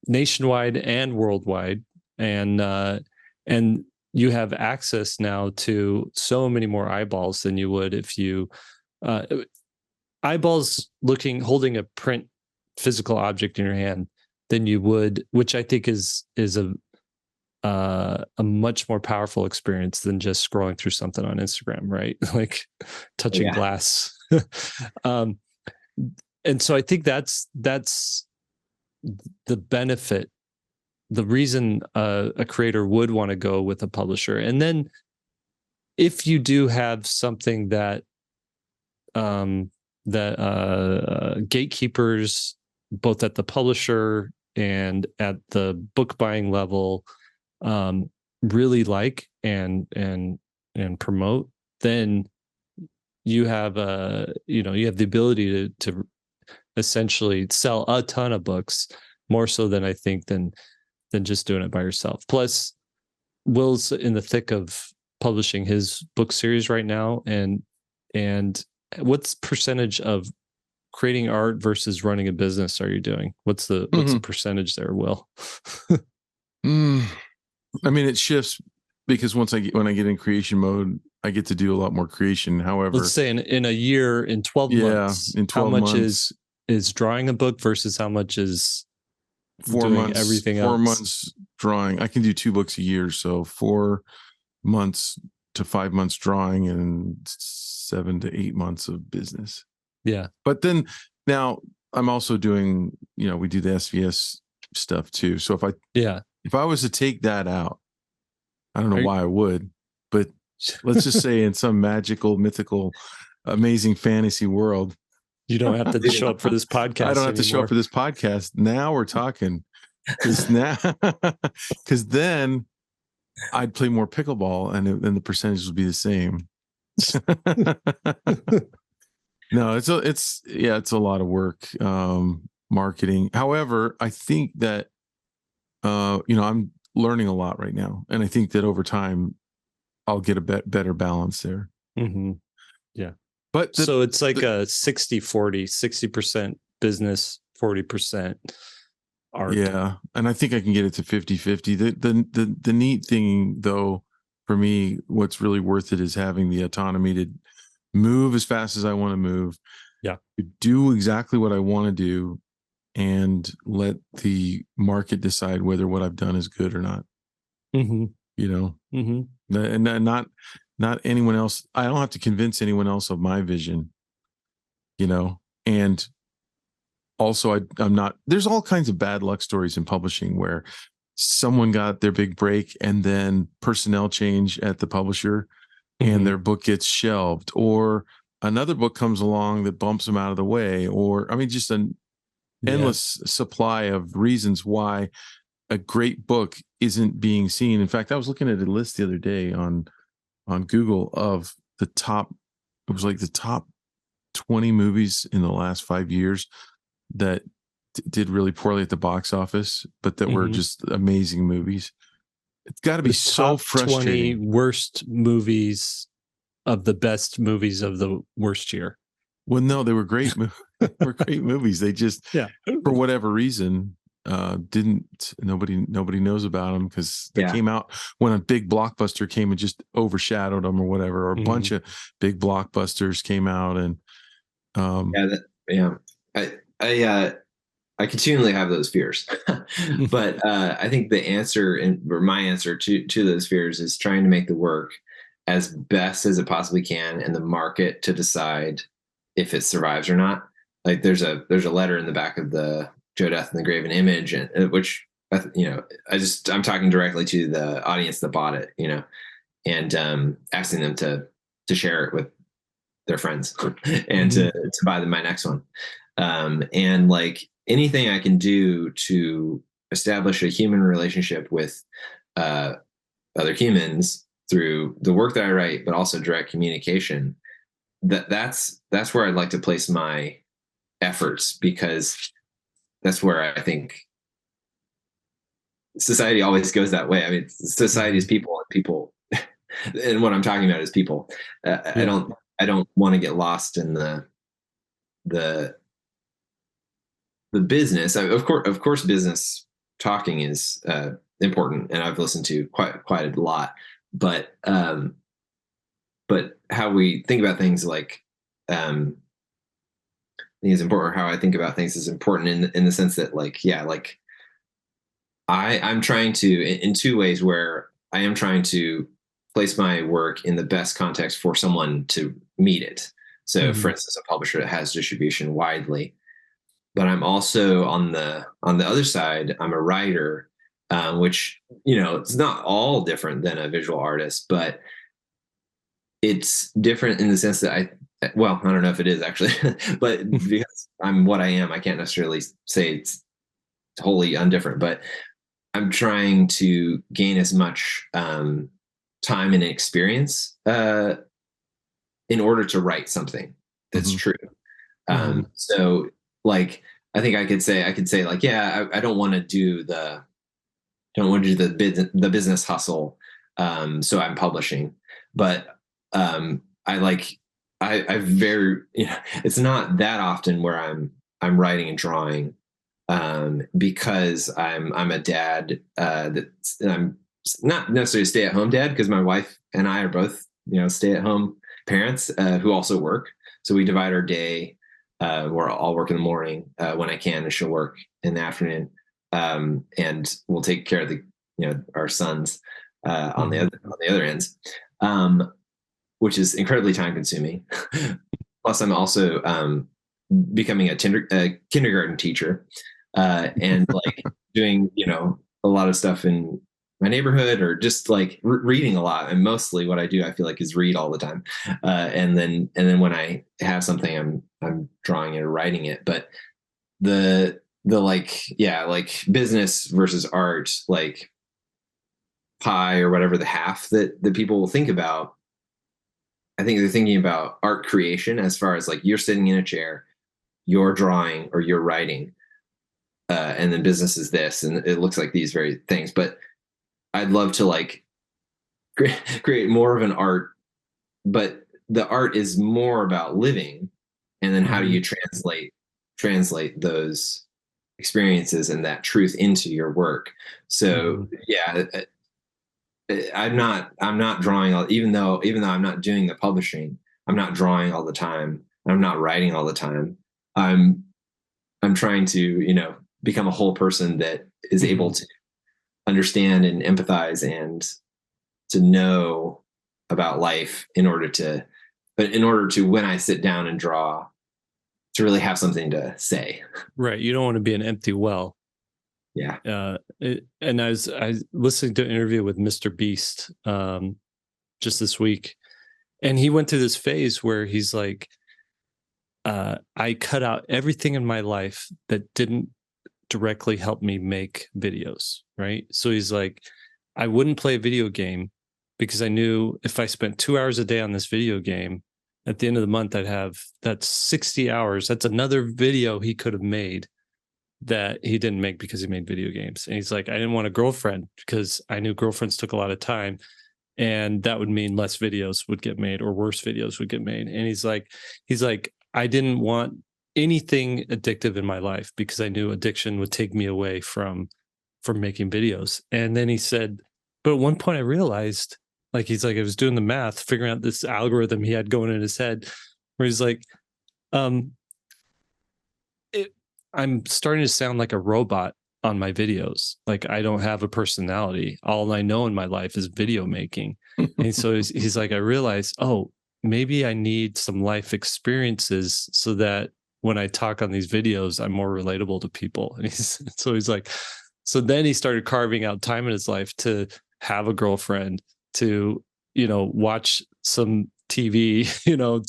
nationwide and worldwide. And you have access now to so many more eyeballs than you would if you, eyeballs holding a print physical object in your hand than you would, which I think is a much more powerful experience than just scrolling through something on Instagram, right? Like touching glass. And so I think that's the benefit, the reason a creator would want to go with a publisher. And then if you do have something that gatekeepers, both at the publisher and at the book buying level, really like and promote, then you have you have the ability to essentially sell a ton of books, more so than I think than just doing it by yourself. Plus, Will's in the thick of publishing his book series right now, and what's percentage of creating art versus running a business are you doing? What's the percentage there, Will? I mean, it shifts because when I get in creation mode, I get to do a lot more creation. However, let's say in a year, in 12 months, in 12 how much months, is drawing a book versus how much is 4 doing months, everything 4 else? months drawing. I can do 2 books a year. So 4 months to 5 months drawing and 7 to 8 months of business. Yeah. But then now I'm also doing, we do the SVS stuff too. So if I was to take that out, I don't know why I would, but let's just say in some magical, mythical, amazing fantasy world, you don't have to show up for this podcast. I don't have to show up for this podcast. Now we're talking. Because then I'd play more pickleball and then the percentage would be the same. No, it's a lot of work, marketing. However, I think that, I'm learning a lot right now. And I think that over time I'll get a better balance there. Mm-hmm. Yeah. But so it's like a 60-40, 60% business, 40% art. Yeah. And I think I can get it to 50-50. The neat thing though, for me, what's really worth it is having the autonomy to move as fast as I want to move. Yeah. To do exactly what I want to do and let the market decide whether what I've done is good or not. Mm-hmm. Mm-hmm. And not anyone else. I don't have to convince anyone else of my vision, and also I'm not, there's all kinds of bad luck stories in publishing where someone got their big break and then personnel change at the publisher and their book gets shelved, or another book comes along that bumps them out of the way, or just an endless supply of reasons why a great book isn't being seen. In fact, I was looking at a list the other day on Google of the top 20 movies in the last 5 years that did really poorly at the box office, but that were just amazing movies. It's got to be so frustrating. 20 worst movies of the best movies of the worst year. Well, no, they were great. Were great movies. They just, for whatever reason, nobody knows about them because they came out when a big blockbuster came and just overshadowed them or whatever, or a bunch of big blockbusters came out and I continually have those fears, but I think the answer or my answer to those fears is trying to make the work as best as it possibly can, and the market to decide if it survives or not. Like there's a letter in the back of the Joe Death and the Graven Image, and which I'm talking directly to the audience that bought it, and asking them to share it with their friends and to buy them my next one. And like anything I can do to establish a human relationship with other humans through the work that I write, but also direct communication, that's where I'd like to place my efforts, because that's where I think society always goes that way. I mean, society is people, and people, and what I'm talking about is people. I don't want to get lost in the business. Of course, business talking is important, and I've listened to quite a lot. But how we think about things, like I think is important. Or how I think about things is important in the sense that, like, I'm trying to, in two ways, where I am trying to place my work in the best context for someone to meet it. So, for instance, a publisher that has distribution widely. But I'm also on the other side, I'm a writer, which, it's not all different than a visual artist, but it's different in the sense that I don't know if it is actually, but because I'm what I am, I can't necessarily say it's totally undifferent, but I'm trying to gain as much time and experience in order to write something that's true. So, like, I think I could say like, yeah, I don't want to do the business hustle. So I'm publishing, but I very, it's not that often where I'm writing and drawing, because I'm a dad, I'm not necessarily a stay-at-home dad, because my wife and I are both, stay-at-home parents who also work. So we divide our day. Where I'll work in the morning when I can, and she'll work in the afternoon, and we'll take care of the our sons on the other ends, which is incredibly time consuming. Plus, I'm also becoming a kindergarten teacher, and like doing a lot of stuff in my neighborhood, or just like reading a lot. And mostly what I do, I feel like, is read all the time. And then when I have something, I'm drawing it or writing it. But the like business versus art, like pie or whatever, the half that people will think about, I think they're thinking about art creation as far as like, you're sitting in a chair, you're drawing or you're writing, and then business is this, and it looks like these very things. But I'd love to like create more of an art, but the art is more about living, and then how do you translate those experiences and that truth into your work? So I'm not drawing even though I'm not doing the publishing, I'm not drawing all the time, I'm not writing all the time. I'm trying to become a whole person that is able to understand and empathize and to know about life in order to when I sit down and draw, to really have something to say. Right. You don't want to be an empty well. Yeah. And I was listening to an interview with Mr. Beast just this week, and he went through this phase where he's like, I cut out everything in my life that didn't directly help me make videos, right? So he's like, I wouldn't play a video game because I knew if I spent 2 hours a day on this video game, at the end of the month, that's 60 hours. That's another video he could have made that he didn't make because he made video games. And he's like, I didn't want a girlfriend because I knew girlfriends took a lot of time, and that would mean less videos would get made, or worse videos would get made. And he's like, I didn't want anything addictive in my life because I knew addiction would take me away from making videos. And then he said, but at one point I realized, like, he's like, I was doing the math, figuring out this algorithm he had going in his head, where he's like, I'm starting to sound like a robot on my videos. Like, I don't have a personality. All I know in my life is video making. And so he's like, I realized, oh, maybe I need some life experiences so that when I talk on these videos, I'm more relatable to people. And he's like, so then he started carving out time in his life to have a girlfriend, to, watch some TV,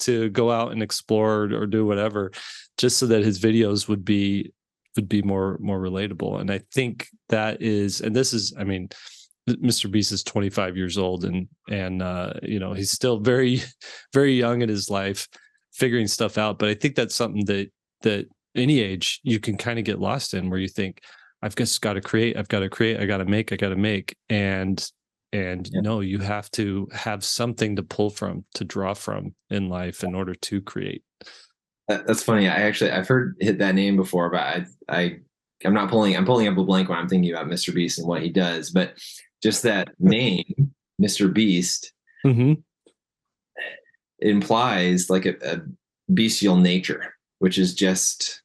to go out and explore or do whatever, just so that his videos would be would be more relatable. And I think that is, and this is, I mean, Mr. Beast is 25 years old, and you know, he's still very, very young in his life, figuring stuff out. But I think that's something that any age you can kind of get lost in, where you think, I've just got to create, I got to make. And no, you have to have something to pull from, to draw from in life in order to create. That's funny. I've heard that name before, but I'm pulling up a blank when I'm thinking about Mr. Beast and what he does. But just that name, Mr. Beast, implies like a bestial nature, which is just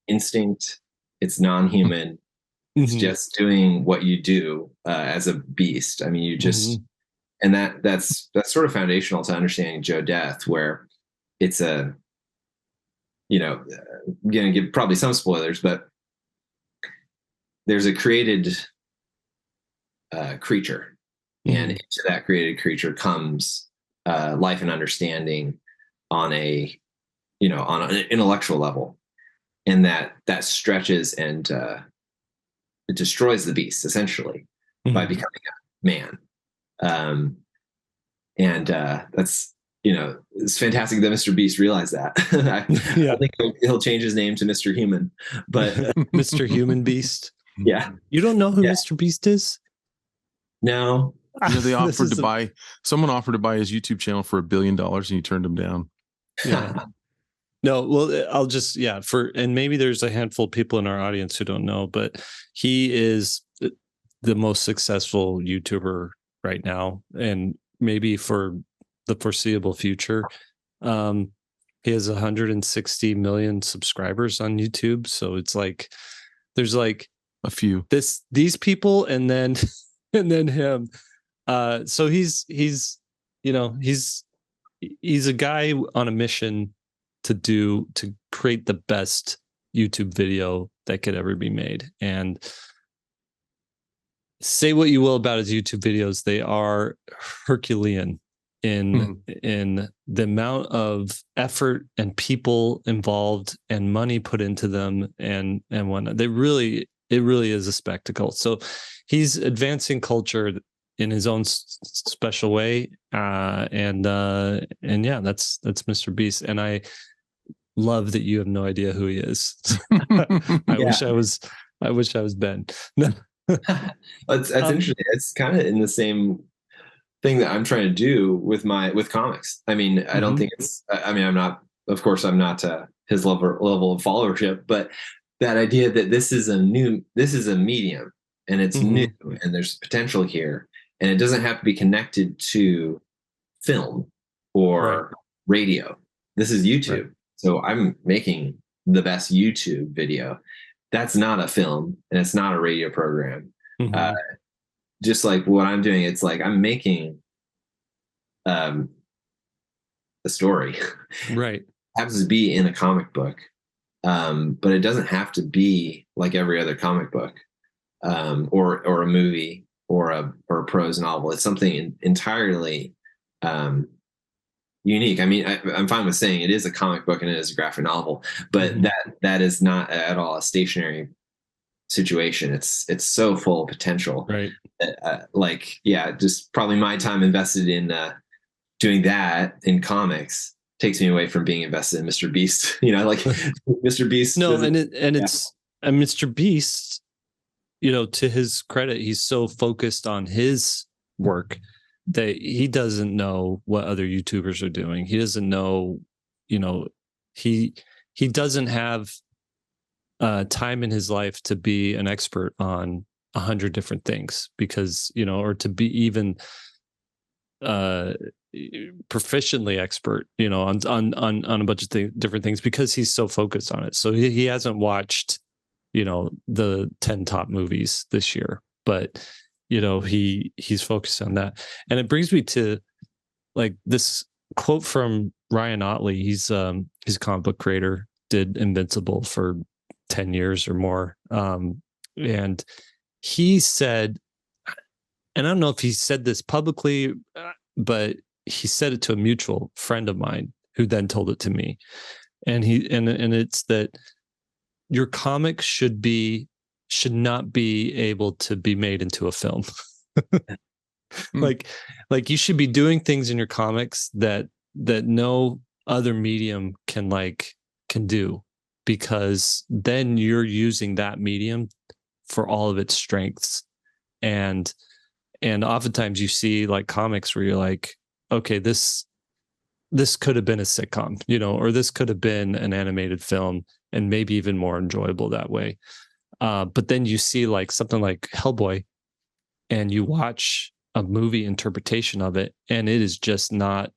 instinct. It's non-human. It's just doing what you do as a beast. I mean, you just, and that's sort of foundational to understanding Joe Death, where it's a, you know, I'm going to give probably some spoilers, but there's a created creature, and into that created creature comes life and understanding on a, you know, on an intellectual level, and that stretches and it destroys the beast essentially by becoming a man. And that's, you know, it's fantastic that Mr. Beast realized that. I think he'll change his name to Mr. Human, but Mr. Human Beast. Yeah. You don't know who Mr. Beast is? No. You know, they offered to buy, someone offered to buy his YouTube channel for $1 billion, and he turned him down. Yeah. No, well, I'll just, and maybe there's a handful of people in our audience who don't know, but he is the most successful YouTuber right now, and maybe for the foreseeable future. He has 160 million subscribers on YouTube. So it's like, there's like a few, these people, and then, and then him. So he's, you know, he's a guy on a mission to create the best YouTube video that could ever be made. And say what you will about his YouTube videos, they are Herculean in the amount of effort and people involved and money put into them and whatnot. It really is a spectacle. So he's advancing culture in his own special way. And yeah, that's Mr. Beast. And I love that you have no idea who he is. I wish I was Ben. That's interesting. It's kind of in the same thing that I'm trying to do with comics. I mean, I don't think it's, I mean, I'm not his level of followership, but that idea that this is a medium, and it's new, and there's potential here, and it doesn't have to be connected to film or radio. This is YouTube. Right. So I'm making the best YouTube video. That's not a film, and it's not a radio program. Just like what I'm doing, it's like I'm making a story. Right. It happens to be in a comic book, but it doesn't have to be like every other comic book, or a movie or a prose novel. It's something entirely unique. I mean, I'm fine with saying it is a comic book and it is a graphic novel, but that is not at all a stationary situation. It's so full of potential. Right. Just probably my time invested in doing that in comics takes me away from being invested in Mr. Beast. You know, like Mr. Beast. No, it's Mr. Beast, you know, to his credit, he's so focused on his work that he doesn't know what other YouTubers are doing. He doesn't know, you know, he doesn't have time in his life to be an expert on 100 different things, because, you know, or to be even proficiently expert, you know, on a bunch of different things, because he's so focused on it. So he hasn't watched, you know, the 10 top movies this year, but you know, he's focused on that. And it brings me to like this quote from Ryan Otley. He's a comic book creator, did Invincible for 10 years or more. And he said, and I don't know if he said this publicly, but he said it to a mutual friend of mine who then told it to me. And it's that your comic should not be able to be made into a film. Like you should be doing things in your comics that no other medium can do, because then you're using that medium for all of its strengths. And oftentimes you see like comics where you're like, okay, this could have been a sitcom, or this could have been an animated film, and maybe even more enjoyable that way. But then you see like something like Hellboy, and you watch a movie interpretation of it, and it is just not.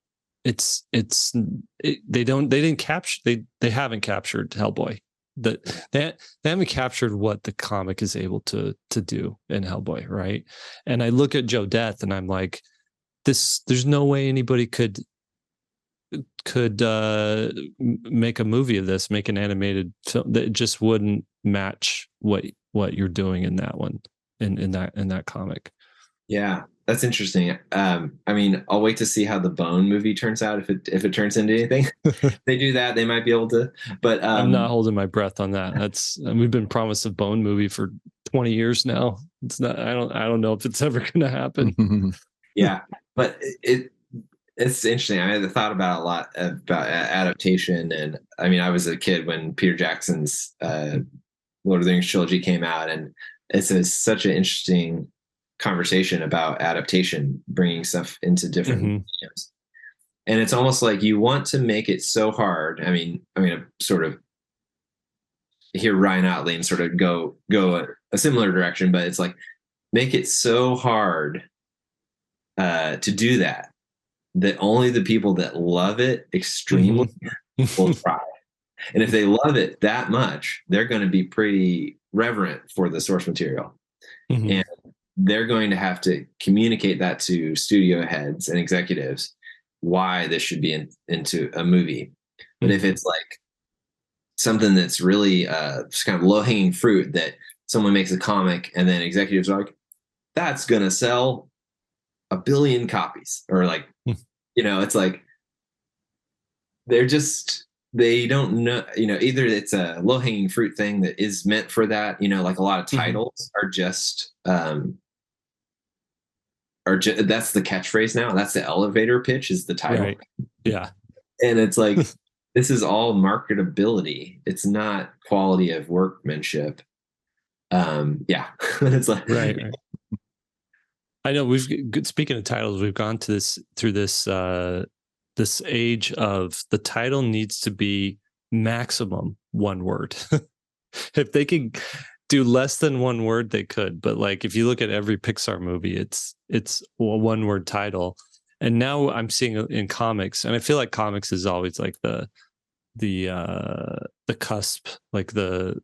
They haven't captured Hellboy. They haven't captured what the comic is able to do in Hellboy, right? And I look at Joe Death, and I'm like, there's no way anybody could make a movie of this, make an animated film that just wouldn't match what you're doing in that one, in that comic. Yeah, that's interesting. I mean, I'll wait to see how the Bone movie turns out. If it turns into anything, if they do that, they might be able to. But I'm not holding my breath on that. We've been promised a Bone movie for 20 years now. It's not. I don't know if it's ever going to happen. Yeah, but it's interesting. I had thought about a lot about adaptation, and I mean, I was a kid when Peter Jackson's Lord of the Rings trilogy came out, and it's such an interesting conversation about adaptation, bringing stuff into different mediums. And it's almost like you want to make it so hard. I mean, I sort of hear Ryan Outling sort of go a similar direction, but it's like, make it so hard to do that only the people that love it extremely will try. And if they love it that much, they're going to be pretty reverent for the source material. And they're going to have to communicate that to studio heads and executives why this should be into a movie. But if it's like something that's really just kind of low-hanging fruit, that someone makes a comic and then executives are like, that's going to sell 1 billion copies, or like, it's like they don't know, either it's a low-hanging fruit thing that is meant for that, like a lot of titles are just that's the catchphrase now. That's the elevator pitch, is the title. Right. Yeah. And it's like, this is all marketability. It's not quality of workmanship. Yeah. It's like, right. I know speaking of titles, we've gone through this age of the title needs to be maximum one word. If they could do less than one word, they could. But like, if you look at every Pixar movie, it's a one word title. And now I'm seeing it in comics, and I feel like comics is always like the cusp, like the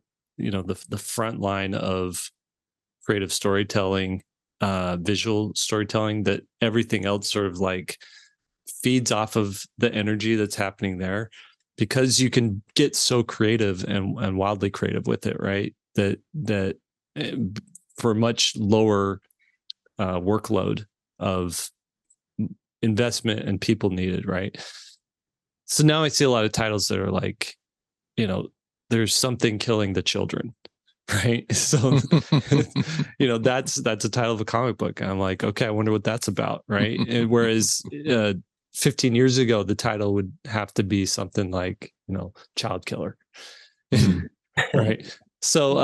front line of creative storytelling, visual storytelling, that everything else sort of like feeds off of the energy that's happening there, because you can get so creative and wildly creative with it, right? That for a much lower workload of investment and people needed, right? So now I see a lot of titles that are like, there's something killing the children, right? So that's a title of a comic book, and I'm like, okay, I wonder what that's about, right? And whereas 15 years ago, the title would have to be something like, child killer. Right. So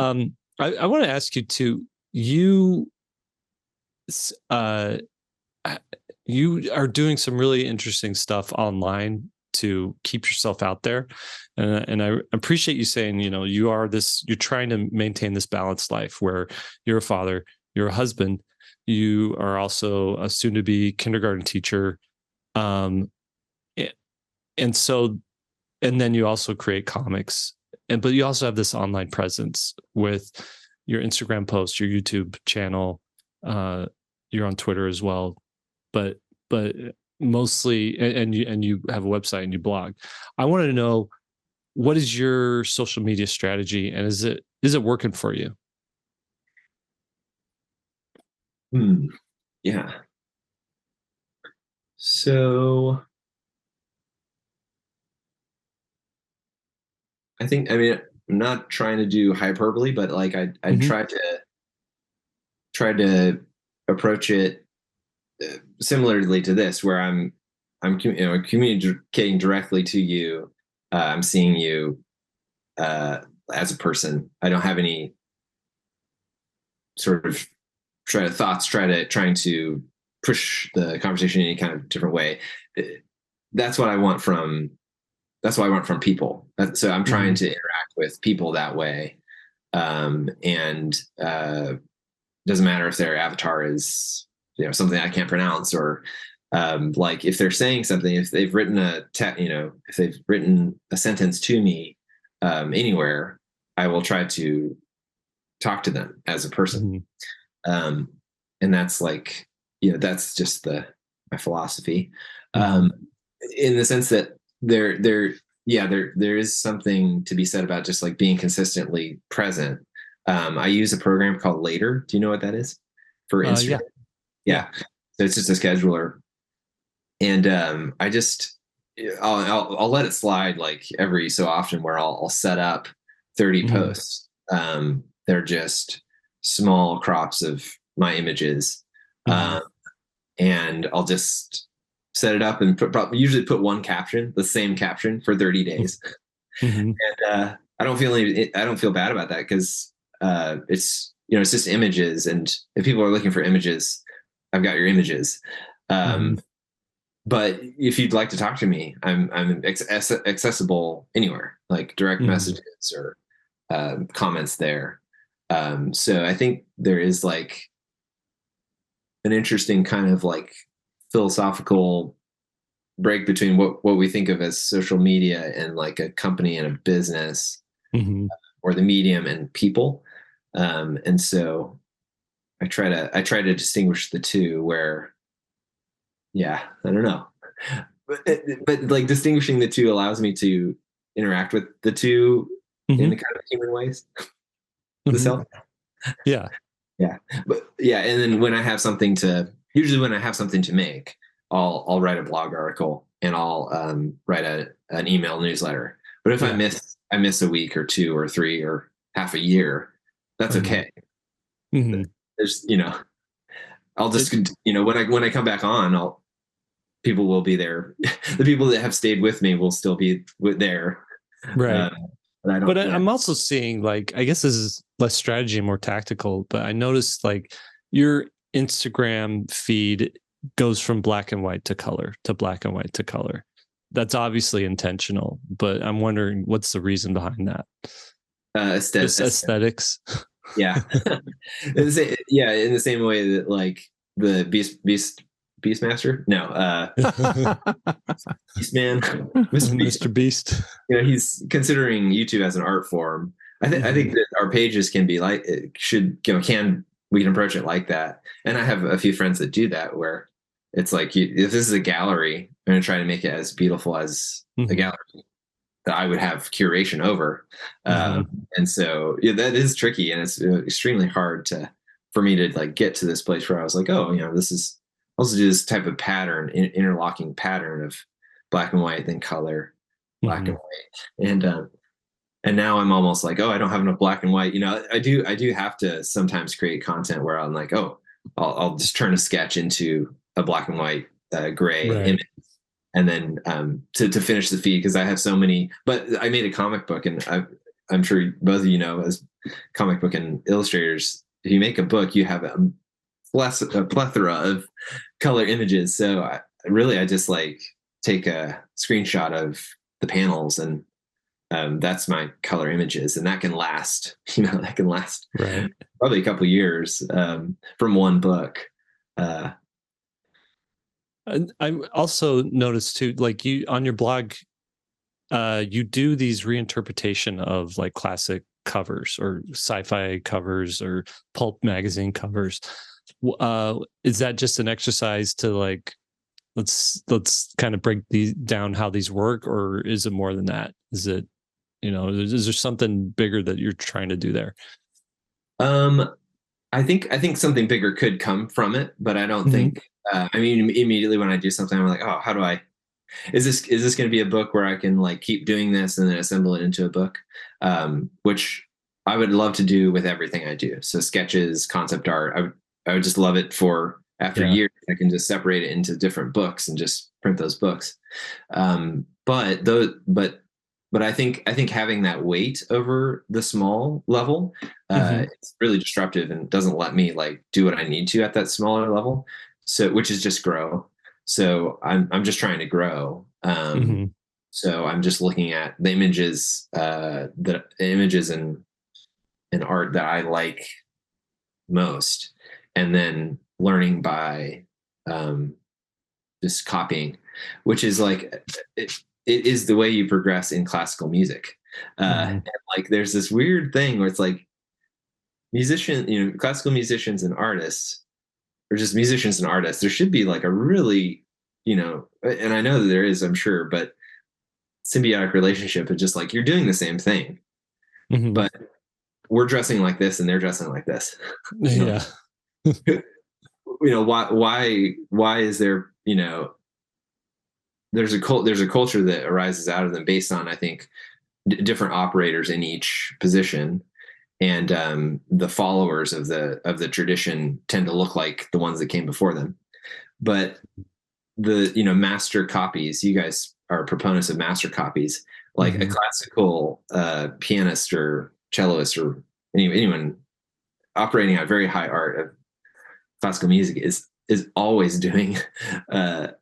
I want to ask you too, you are doing some really interesting stuff online to keep yourself out there. And I appreciate you saying, you're trying to maintain this balanced life where you're a father, you're a husband, you are also a soon to be kindergarten teacher. And then you also create comics, but you also have this online presence with your Instagram posts, your YouTube channel, you're on Twitter as well, but mostly, and you have a website and you blog. I wanted to know, what is your social media strategy, and is it working for you? Yeah. So I think, not trying to do hyperbole, but like I try to approach it similarly to this, where I'm communicating directly to you. I'm seeing you as a person. I don't have any sort of trying to push the conversation in any kind of different way. That's what I want from people. So I'm trying to interact with people that way. And doesn't matter if their avatar is, something I can't pronounce, or like if they're saying something, if they've written if they've written a sentence to me anywhere, I will try to talk to them as a person. And that's like, that's just my philosophy. In the sense that there is something to be said about just like being consistently present. I use a program called Later. Do you know what that is? For Instagram? Yeah. So it's just a scheduler. And I'll let it slide like every so often, where I'll set up 30 posts. They're just small crops of my images. And I'll just set it up and usually put one caption, the same caption, for 30 days. And I don't feel bad about that, because it's just images, and if people are looking for images, I've got your images. But if you'd like to talk to me, I'm accessible anywhere, like direct messages or comments there. So I think there is like an interesting kind of like philosophical break between what we think of as social media and like a company and a business, or the medium and people. And so I try to distinguish the two, where, I don't know, but like distinguishing the two allows me to interact with the two in the kind of human ways. The self. Yeah. But and then when I have something to make, I'll write a blog article, and I'll write an email newsletter. But if I miss a week or two or three or half a year, that's okay. There's, I'll just, when I come back on, people will be there. The people that have stayed with me will still be there. Right. But I'm also seeing, like, I guess this is less strategy and more tactical, but I noticed like your Instagram feed goes from black and white to color to black and white to color. That's obviously intentional, but I'm wondering what's the reason behind that? Just aesthetics. Yeah. In the same way that like the Beastmaster? No, Beastman, Mr. Beast. He's considering YouTube as an art form. I think that our pages can be like, we can approach it like that. And I have a few friends that do that, where it's like, if this is a gallery, I'm going to try to make it as beautiful as a gallery that I would have curation over. And so that is tricky, and it's extremely hard for me to like get to this place where I was like, oh, this is, also do this type of pattern, interlocking pattern of black and white, then color, black and white. And now I'm almost like, oh, I don't have enough black and white. I do have to sometimes create content where I'm like, oh, I'll just turn a sketch into a black and white gray image. And then to finish the feed, because I have so many. But I made a comic book, and I'm sure both of you know, as comic book and illustrators, if you make a book, you have a plethora of color images. So I just like take a screenshot of the panels, and that's my color images, and that can last, probably a couple of years from one book. I also noticed too, like you on your blog, you do these reinterpretation of like classic covers or sci-fi covers or pulp magazine covers. Is that just an exercise to like, let's kind of break these down, how these work, or is it more than that? Is it, is there something bigger that you're trying to do there? I think something bigger could come from it, but I don't think, immediately when I do something, I'm like, oh, how do I is this going to be a book where I can like keep doing this and then assemble it into a book? Which I would love to do with everything I do. So sketches, concept art, I would just love it for after years. I can just separate it into different books and just print those books. But I think having that weight over the small level, it's really disruptive and doesn't let me like do what I need to at that smaller level. So, which is just grow. So I'm just trying to grow. So I'm just looking at the images, and art that I like most, and then learning by just copying, which is like it is the way you progress in classical music. And like there's this weird thing where it's like classical musicians and artists, or just musicians and artists, there should be like a really, and I know that there is, I'm sure, but symbiotic relationship of just like you're doing the same thing, but we're dressing like this and they're dressing like this. Yeah. Why is there, there's a culture that arises out of them based on, I think, different operators in each position, and the followers of the tradition tend to look like the ones that came before them. But the master copies, you guys are proponents of master copies, like a classical pianist or cellist or anyone operating at very high art of classical music is always doing a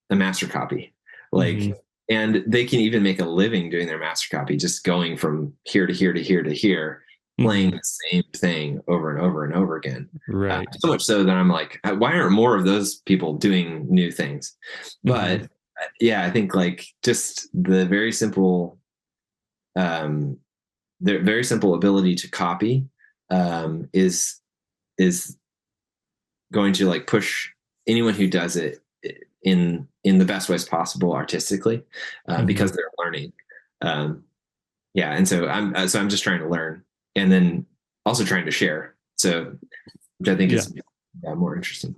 master copy, like, and they can even make a living doing their master copy, just going from here to here to here to here, playing the same thing over and over and over again. Right. So much so that I'm like, why aren't more of those people doing new things? But yeah, I think like just the very simple ability to copy is going to like push anyone who does it in the best ways possible artistically, because they're learning. And so I'm just trying to learn, and then also trying to share. So, which I think is more interesting.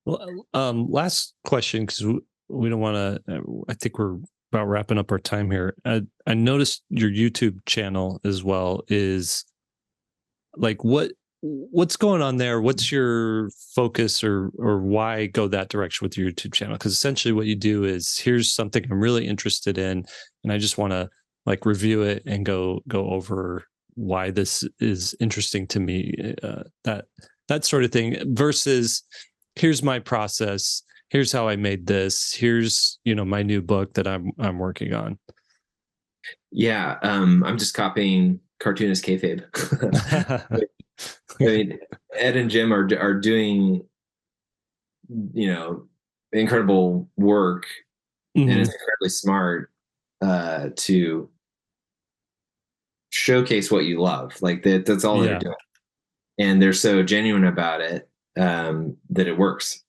Well, last question, because we don't want to. I think we're about wrapping up our time here. I noticed your YouTube channel as well is like what's going on there? What's your focus, or why go that direction with your YouTube channel? Because essentially what you do is, here's something I'm really interested in, and I just want to like review it and go over why this is interesting to me, that sort of thing, versus here's my process, here's how I made this, here's my new book that I'm working on. Yeah, I'm just copying cartoonist kayfabe. I mean, Ed and Jim are doing, incredible work, and it's incredibly smart to showcase what you love. Like that's all they're doing, and they're so genuine about it that it works.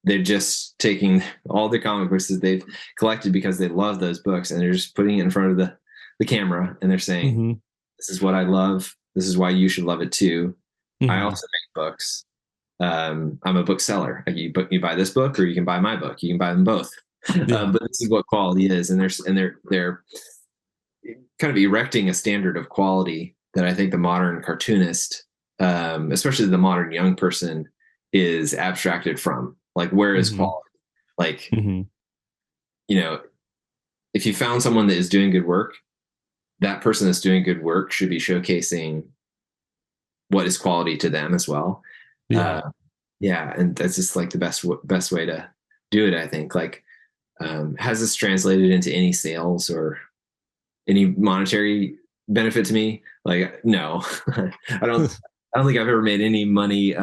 They're just taking all the comic books that they've collected because they love those books, and they're just putting it in front of the camera, and they're saying, "This is what I love. This is why you should love it too." I also make books. I'm a bookseller. Like you buy this book, or you can buy my book. You can buy them both. But this is what quality is, and they're kind of erecting a standard of quality that I think the modern cartoonist, especially the modern young person, is abstracted from. Like, where is quality? Like, if you found someone that is doing good work, that person that's doing good work should be showcasing what is quality to them as well. And that's just like the best way to do it, I think. Like, has this translated into any sales or any monetary benefit to me? Like, no. I don't think I've ever made any money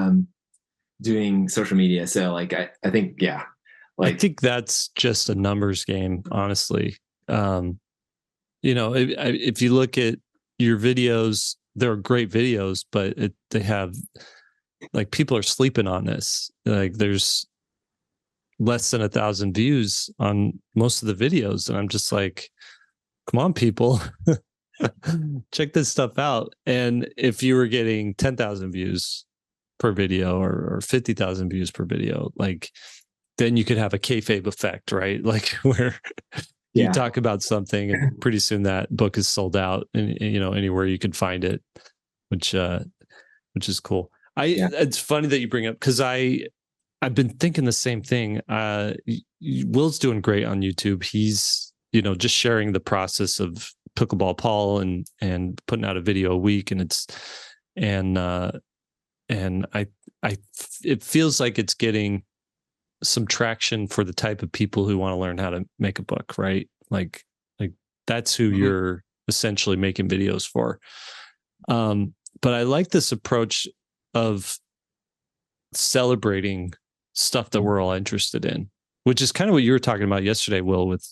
doing social media. So like, I think, like, I think that's just a numbers game, honestly. If you look at your videos, they're great videos, but they have, like, people are sleeping on this. Like, there's less than 1,000 views on most of the videos, and I'm just like, come on, people, check this stuff out. And if you were getting 10,000 views per video, or 50,000 views per video, like, then you could have a kayfabe effect, right? Like where you talk about something and pretty soon that book is sold out and anywhere you can find it, which is cool. It's funny that you bring up, because I've been thinking the same thing. Will's doing great on YouTube. He's, just sharing the process of Pickleball Paul and putting out a video a week, and it feels like it's getting some traction for the type of people who want to learn how to make a book, right? Like that's who you're essentially making videos for. But I like this approach of celebrating stuff that we're all interested in, which is kind of what you were talking about yesterday, Will, with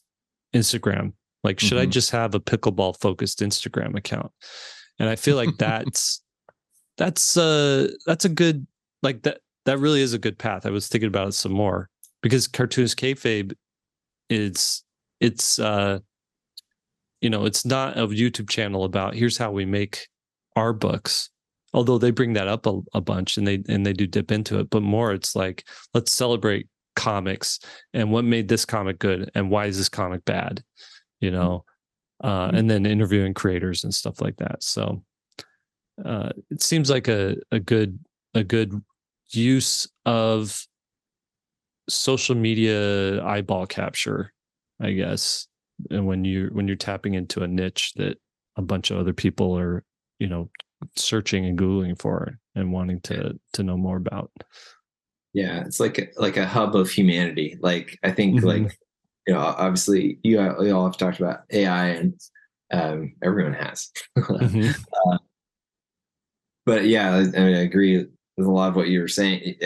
Instagram. Like, should I just have a pickleball focused Instagram account? And I feel like that's a good, like that really is a good path. I was thinking about it some more, because Cartoonist Kayfabe it's not a YouTube channel about here's how we make our books, although they bring that up a bunch and they do dip into it, but more it's like, let's celebrate comics and what made this comic good and why is this comic bad, and then interviewing creators and stuff like that. So it seems like a good use of social media eyeball capture, I guess. And when you're tapping into a niche that a bunch of other people are, searching and Googling for and wanting to know more about. Yeah, it's like a hub of humanity. Like, I think obviously you all have talked about AI, and everyone has. But yeah, I mean, I agree with a lot of what you were saying.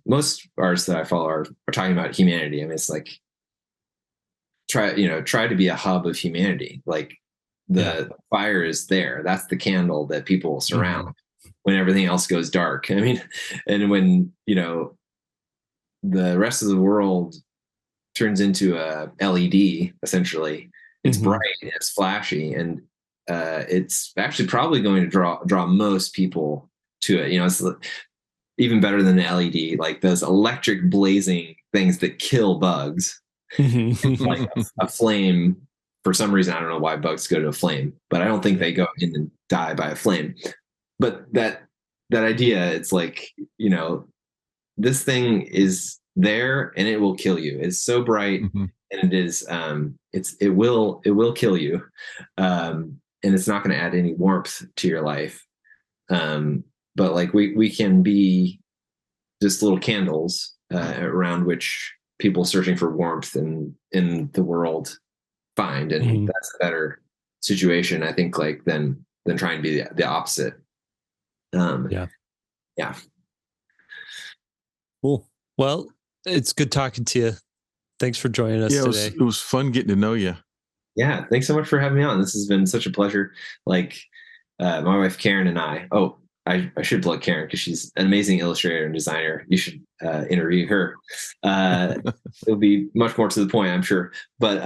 Most artists that I follow are talking about humanity. I mean, it's like try to be a hub of humanity. Like the fire is there. That's the candle that people will surround when everything else goes dark. I mean, and when, the rest of the world turns into a LED, essentially, it's bright, it's flashy, and it's actually probably going to draw most people to it. It's even better than the LED, like those electric blazing things that kill bugs. Like a flame, for some reason, I don't know why bugs go to a flame, but I don't think they go in and die by a flame. But that idea, it's like, this thing is there and it will kill you. It's so bright, and it is it will kill you, and it's not going to add any warmth to your life. But like we can be just little candles around which people searching for warmth in the world find, and that's a better situation, I think, like than trying to be the opposite. Yeah. Cool. Well, it's good talking to you. Thanks for joining us today. It was fun getting to know you. Yeah, thanks so much for having me on. This has been such a pleasure. Like my wife Karen and I should plug Karen because she's an amazing illustrator and designer. You should interview her. It'll be much more to the point, I'm sure. But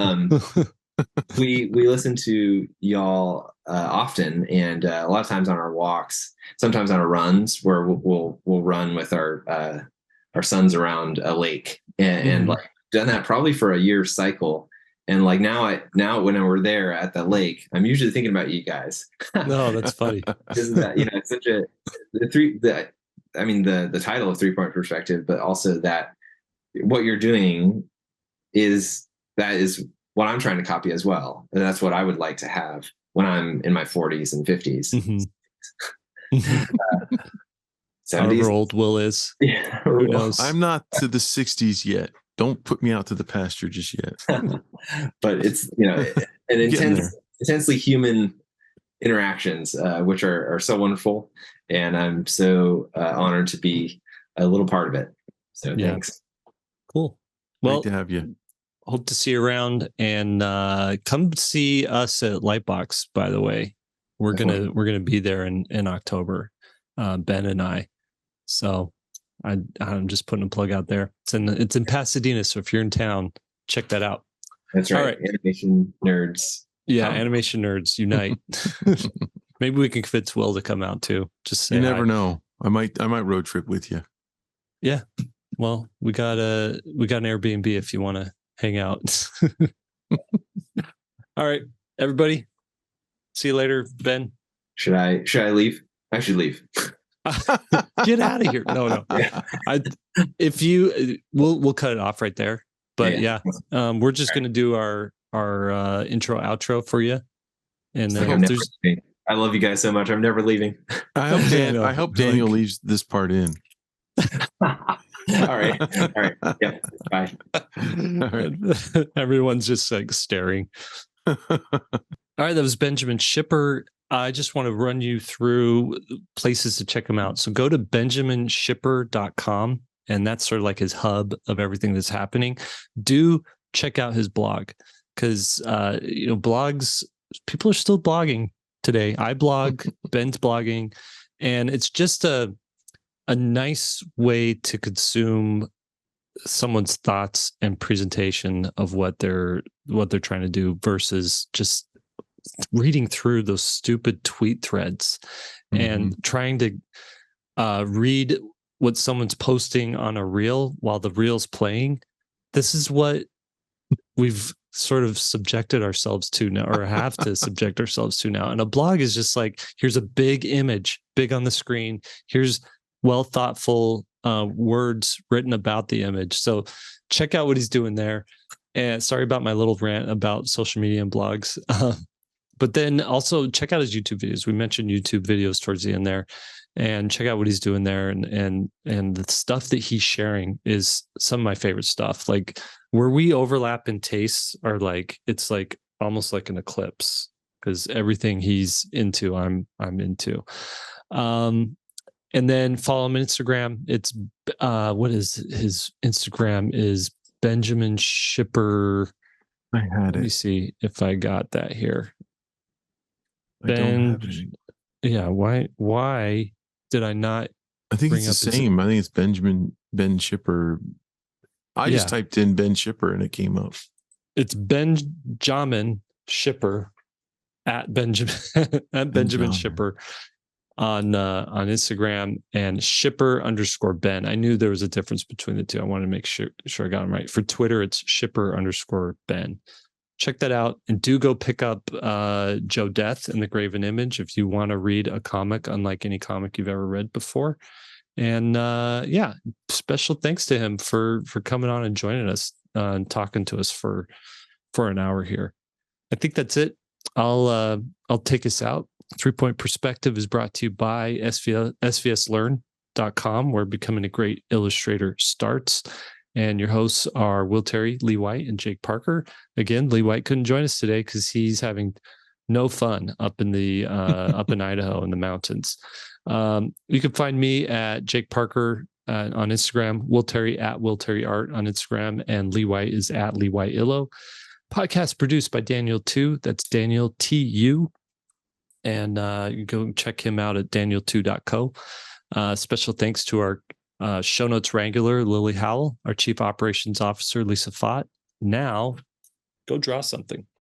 we listen to y'all often, and a lot of times on our walks, sometimes on our runs, where we'll run with our sons around a lake, and like done that probably for a year cycle. And like now when we're there at the lake, I'm usually thinking about you guys. No, that's funny. Isn't that, it's such the title of 3-Point Perspective, but also that what you're doing is what I'm trying to copy as well. And that's what I would like to have when I'm in my 40s and 50s. 70s. However old Will is. Yeah, who knows? I'm not to the 60s yet. Don't put me out to the pasture just yet. But it's, an intensely human interactions, which are so wonderful. And I'm so honored to be a little part of it. So thanks. Cool. Well, great to have you. Hope to see you around, and come see us at Lightbox, by the way. We're gonna be there in October, Ben and I. So I'm just putting a plug out there. It's in Pasadena, so if you're in town, check that out. That's right. All right. Animation nerds. Yeah, animation nerds unite. Maybe we can convince Will to come out too. Just say you never know. I might road trip with you. Yeah. Well, we got an Airbnb if you want to hang out. All right, everybody. See you later, Ben. Should I leave? I should leave. Get out of here. No. Yeah. We'll cut it off right there. But Yeah. we're just going to do our intro outro for you. And It's like I love you guys so much. I'm never leaving. I hope Daniel leaves this part in. All right. Yeah. Bye. All right. Everyone's just like staring. All right. That was Benjamin Schipper. I just want to run you through places to check him out. So go to benjaminschipper.com, and that's sort of like his hub of everything that's happening. Do check out his blog, because blogs, people are still blogging today. I blog, Ben's blogging, and it's just a nice way to consume someone's thoughts and presentation of what they're trying to do versus just reading through those stupid tweet threads and trying to read what someone's posting on a reel while the reel's playing. This is what we've sort of subjected ourselves to now, or have to subject ourselves to now. And a blog is just like, here's a big image, big on the screen. Here's well thoughtful words written about the image. So check out what he's doing there. And sorry about my little rant about social media and blogs. But then also check out his YouTube videos. We mentioned YouTube videos towards the end there, and check out what he's doing there. And the stuff that he's sharing is some of my favorite stuff. Like where we overlap in tastes are like, it's like almost like an eclipse, because everything he's into, I'm into. And then follow him on Instagram. It's what is his Instagram is Benjamin Schipper. I had it. Let me see if I got that here. I don't have it. Yeah, why did I not? I think it's the same. I think it's Ben Schipper. I just typed in Ben Schipper and it came up. It's Benjamin Schipper at Benjamin Schipper on Instagram, and Schipper_Ben. I knew there was a difference between the two. I wanted to make sure I got them right. For Twitter, it's Schipper_Ben. Check that out, and do go pick up Joe Death and the Graven Image if you want to read a comic unlike any comic you've ever read before. And special thanks to him for coming on and joining us and talking to us for an hour here. I think that's it. I'll take us out. 3-Point Perspective is brought to you by SVSLearn.com, where becoming a great illustrator starts. And your hosts are Will Terry, Lee White, and Jake Parker. Again, Lee White couldn't join us today because he's having no fun up in the up in Idaho in the mountains. You can find me at Jake Parker on Instagram, Will Terry at Will Terry Art on Instagram, and Lee White is at Lee White Illo. Podcast produced by Daniel Tu. That's Daniel TU. And you go check him out at daniel2.co. Special thanks to our Shownotes Wrangler, Lily Howell, our Chief Operations Officer, Lisa Fott. Now, go draw something.